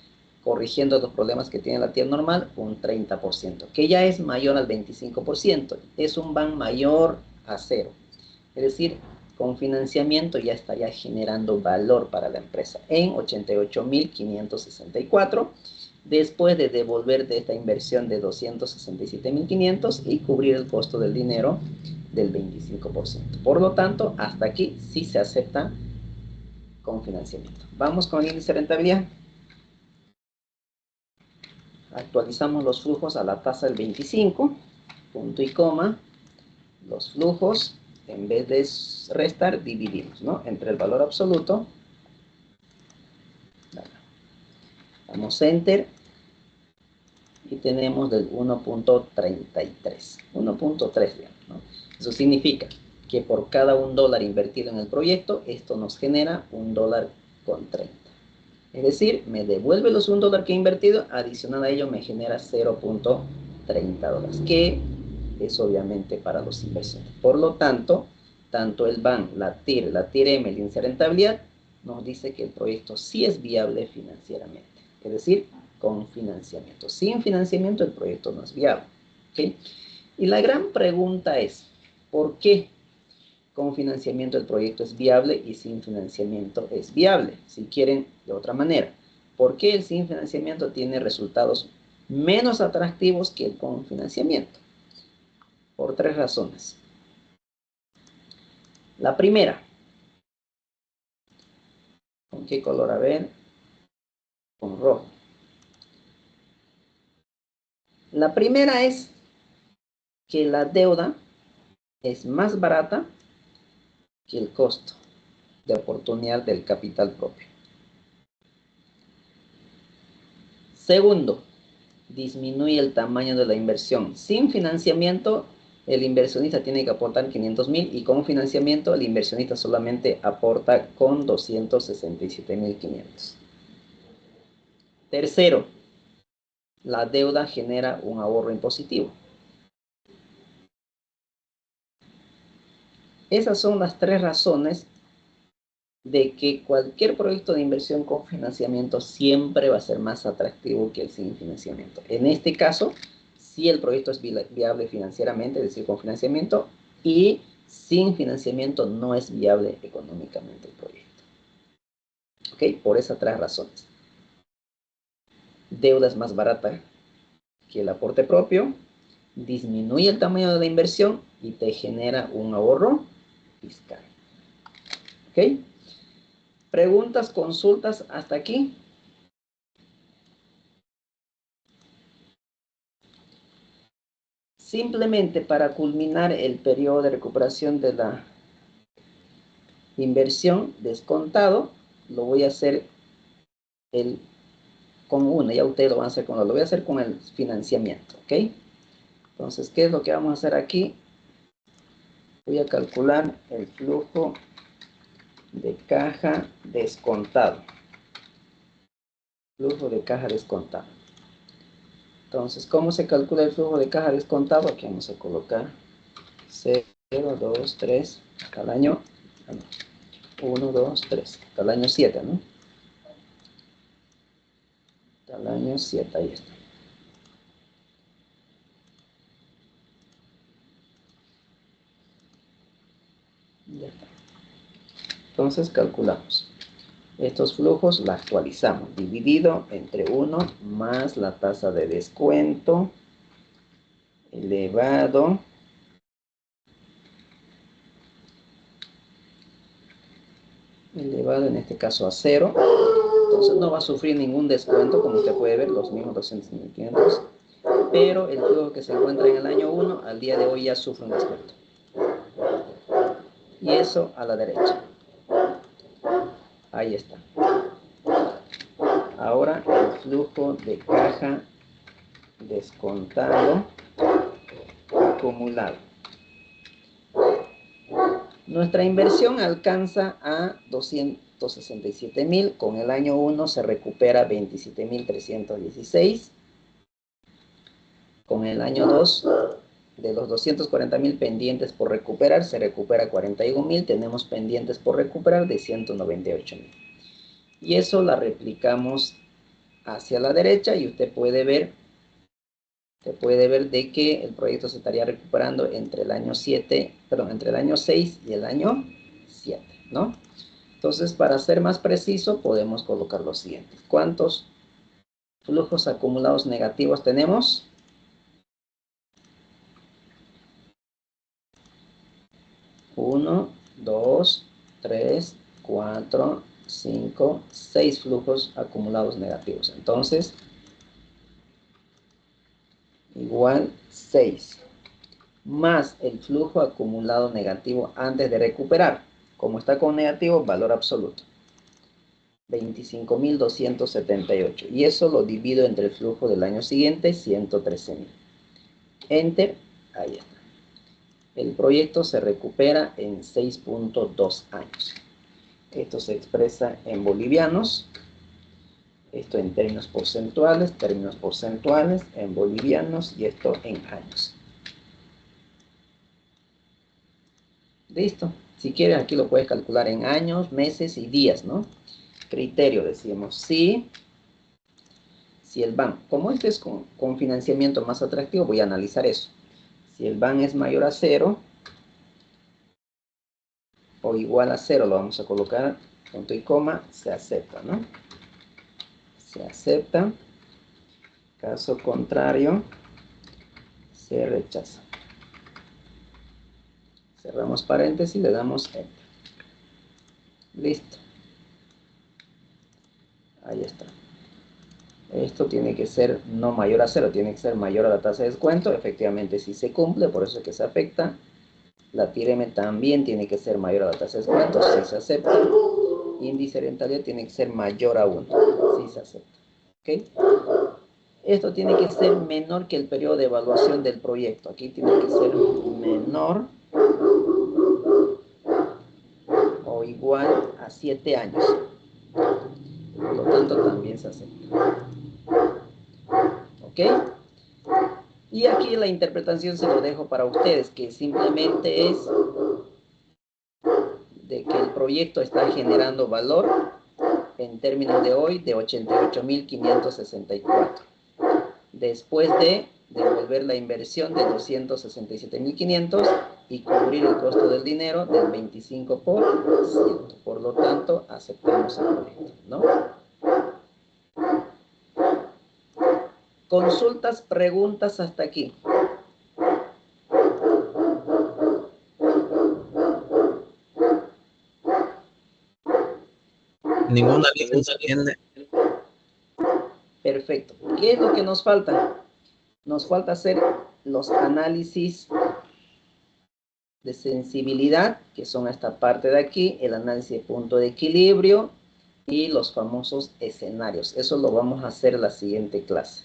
corrigiendo los problemas que tiene la TIR normal, un 30%, que ya es mayor al 25%. Es un VAN mayor a 0. Es decir, con financiamiento ya estaría generando valor para la empresa en 88.564, después de devolver de esta inversión de 267.500 y cubrir el costo del dinero del 25%. Por lo tanto, hasta aquí sí se acepta con financiamiento. Vamos con el índice de rentabilidad. Actualizamos los flujos a la tasa del 25, punto y coma, los flujos, en vez de restar, dividimos, ¿no? Entre el valor absoluto. Damos Enter. Y tenemos del 1.33. 1.3, ¿no? Eso significa que por cada $1 invertido en el proyecto, esto nos genera $1.30. Es decir, me devuelve los $1 que he invertido, adicional a ello me genera $0.30, que es obviamente para los inversores. Por lo tanto, tanto el BAN, la TIR, la TIR-M, el índice de rentabilidad, nos dice que el proyecto sí es viable financieramente. Es decir, con financiamiento. Sin financiamiento el proyecto no es viable. ¿Okay? Y la gran pregunta es, ¿por qué con financiamiento el proyecto es viable y sin financiamiento es viable? Si quieren de otra manera, ¿por qué el sin financiamiento tiene resultados menos atractivos que el con financiamiento? Por 3 razones. La primera, ¿con qué color? A ver, con rojo. La primera es que la deuda es más barata que el costo de oportunidad del capital propio. Segundo, disminuye el tamaño de la inversión. Sin financiamiento, el inversionista tiene que aportar 500.000 y con financiamiento el inversionista solamente aporta con 267.500. Tercero, la deuda genera un ahorro impositivo. Esas son las 3 razones de que cualquier proyecto de inversión con financiamiento siempre va a ser más atractivo que el sin financiamiento. En este caso, si el proyecto es viable financieramente, es decir, con financiamiento, y sin financiamiento no es viable económicamente el proyecto. ¿Ok? Por esas 3 razones. Deuda es más barata que el aporte propio, disminuye el tamaño de la inversión y te genera un ahorro fiscal. ¿Ok? ¿Preguntas, consultas hasta aquí? Simplemente para culminar el periodo de recuperación de la inversión descontado, lo voy a hacer con una, ya ustedes lo van a hacer con lo voy a hacer con el financiamiento, ¿ok? Entonces, ¿qué es lo que vamos a hacer aquí? Voy a calcular el flujo de caja descontado. Flujo de caja descontado. Entonces, ¿cómo se calcula el flujo de caja descontado? Aquí vamos a colocar 0, 2, 3, hasta el año 1, 2, 3, hasta el año 7, ¿no? Hasta el año 7, ahí está. Ya está. Entonces calculamos. Estos flujos la actualizamos, dividido entre 1 más la tasa de descuento, elevado en este caso a 0. Entonces no va a sufrir ningún descuento, como usted puede ver, los mismos 200.500. Pero el flujo que se encuentra en el año 1, al día de hoy ya sufre un descuento. Y eso a la derecha. Ahí está. Ahora el flujo de caja descontado acumulado. Nuestra inversión alcanza a 267.000. Con el año 1 se recupera 27.316. Con el año 2, de los 240.000 pendientes por recuperar, se recupera 41.000. Tenemos pendientes por recuperar de 198.000. Y eso la replicamos hacia la derecha y usted puede ver de que el proyecto se estaría recuperando entre el año 7, perdón, entre el año 6 y el año 7, ¿no? Entonces, para ser más preciso, podemos colocar los siguientes. ¿Cuántos flujos acumulados negativos tenemos? 1, 2, 3, 4, 5, 6 flujos acumulados negativos. Entonces, igual 6. Más el flujo acumulado negativo antes de recuperar. Como está con negativo, valor absoluto. 25.278. Y eso lo divido entre el flujo del año siguiente, 113.000. Enter. Ahí está. El proyecto se recupera en 6.2 años. Esto se expresa en bolivianos. Esto en términos porcentuales, en bolivianos y esto en años. Listo. Si quieres, aquí lo puedes calcular en años, meses y días, ¿no? Criterio, decimos, si el BAN, como este es con financiamiento más atractivo, voy a analizar eso. Si el BAN es mayor a 0 o igual a 0, lo vamos a colocar punto y coma, se acepta, ¿no? Se acepta. Caso contrario, se rechaza. Cerramos paréntesis, le damos Enter. Listo. Ahí está. Esto tiene que ser no mayor a 0, tiene que ser mayor a la tasa de descuento. Efectivamente, si se cumple, por eso es que se afecta. La TIRM también tiene que ser mayor a la tasa de descuento, si se acepta. Índice de rentabilidad tiene que ser mayor a 1, si se acepta. ¿Ok? Esto tiene que ser menor que el periodo de evaluación del proyecto. Aquí tiene que ser menor o igual a 7 años. Por lo tanto, también se acepta. ¿Ok? Y aquí la interpretación se lo dejo para ustedes, que simplemente es de que el proyecto está generando valor en términos de hoy de 88.564. Después de devolver la inversión de 267.500 y cubrir el costo del dinero del 25%. Por lo tanto, aceptamos el proyecto, ¿no? Consultas, preguntas hasta aquí. Ninguna línea se entiende. Perfecto. ¿Qué es lo que nos falta? Nos falta hacer los análisis de sensibilidad, que son esta parte de aquí, el análisis de punto de equilibrio y los famosos escenarios. Eso lo vamos a hacer en la siguiente clase.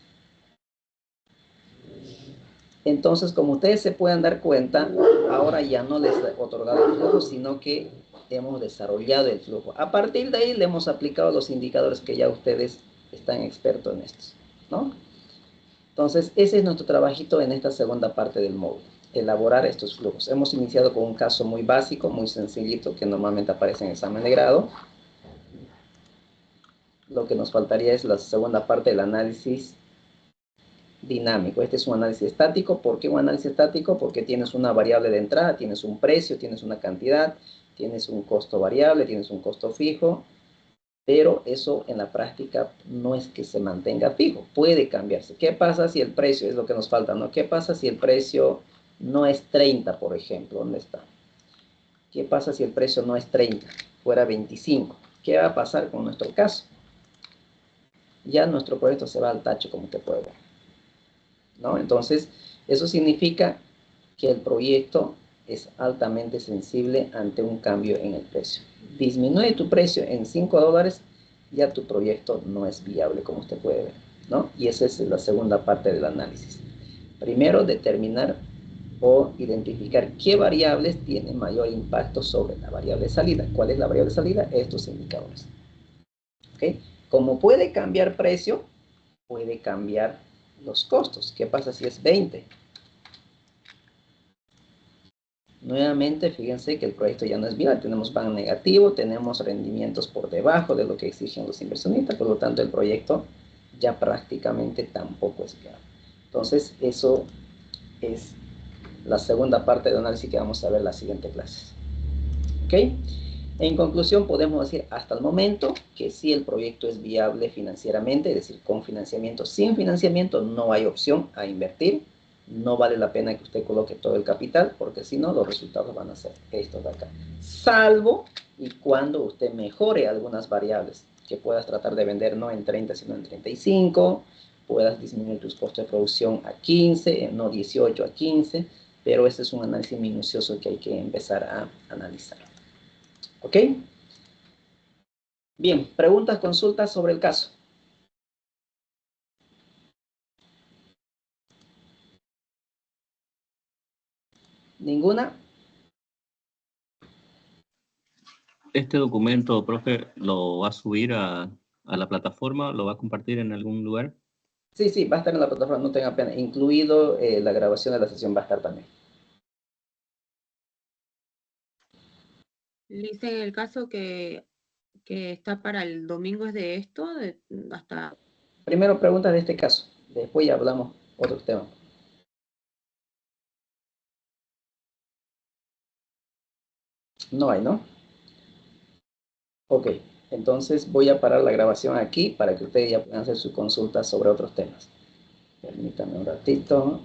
Entonces, como ustedes se pueden dar cuenta, ahora ya no les he otorgado el flujo, sino que hemos desarrollado el flujo. A partir de ahí le hemos aplicado los indicadores que ya ustedes están expertos en estos, ¿no? Entonces, ese es nuestro trabajito en esta segunda parte del módulo, elaborar estos flujos. Hemos iniciado con un caso muy básico, muy sencillito, que normalmente aparece en examen de grado. Lo que nos faltaría es la segunda parte del análisis dinámico. Este es un análisis estático. ¿Por qué un análisis estático? Porque tienes una variable de entrada, tienes un precio, tienes una cantidad, tienes un costo variable, tienes un costo fijo, pero eso en la práctica no es que se mantenga fijo, puede cambiarse. ¿Qué pasa si el precio, es lo que nos falta, ¿no? ¿Qué pasa si el precio no es 30, por ejemplo? ¿Dónde está? ¿Qué pasa si el precio no es 30, fuera 25? ¿Qué va a pasar con nuestro caso? Ya nuestro proyecto se va al tacho, como te puedo ver, ¿no? Entonces, eso significa que el proyecto es altamente sensible ante un cambio en el precio. Disminuye tu precio en $5, ya tu proyecto no es viable, como usted puede ver, ¿no? Y esa es la segunda parte del análisis. Primero, determinar o identificar qué variables tienen mayor impacto sobre la variable de salida. ¿Cuál es la variable de salida? Estos indicadores. ¿Ok? Como puede cambiar precio, puede cambiar los costos. ¿Qué pasa si es 20? Nuevamente, fíjense que el proyecto ya no es viable. Tenemos PAN negativo, tenemos rendimientos por debajo de lo que exigen los inversionistas, por lo tanto el proyecto ya prácticamente tampoco es viable. Entonces, eso es la segunda parte del análisis que vamos a ver en la siguiente clase. ¿Ok? En conclusión, podemos decir hasta el momento que sí el proyecto es viable financieramente, es decir, con financiamiento. Sin financiamiento no hay opción a invertir. No vale la pena que usted coloque todo el capital, porque si no, los resultados van a ser estos de acá. Salvo y cuando usted mejore algunas variables, que puedas tratar de vender no en 30, sino en 35, puedas disminuir tus costos de producción a 15, no 18 a 15, pero este es un análisis minucioso que hay que empezar a analizar. ¿Ok? Bien, preguntas, consultas sobre el caso. ¿Ninguna? ¿Este documento, profe, lo va a subir a la plataforma? ¿Lo va a compartir en algún lugar? Sí, sí, va a estar en la plataforma, no tenga pena. Incluido la grabación de la sesión va a estar también. Dice en el caso que está para el domingo es de esto, hasta... Primero preguntas de este caso, después ya hablamos otros temas. No hay, ¿no? Ok, entonces voy a parar la grabación aquí para que ustedes ya puedan hacer sus consultas sobre otros temas. Permítanme un ratito,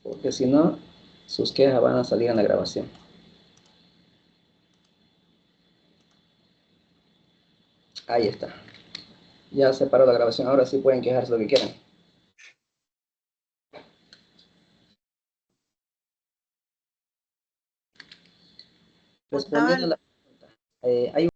porque si no, sus quejas van a salir en la grabación. Ahí está. Ya se paró la grabación, ahora sí pueden quejarse lo que quieran. Respondiendo a la pregunta, hay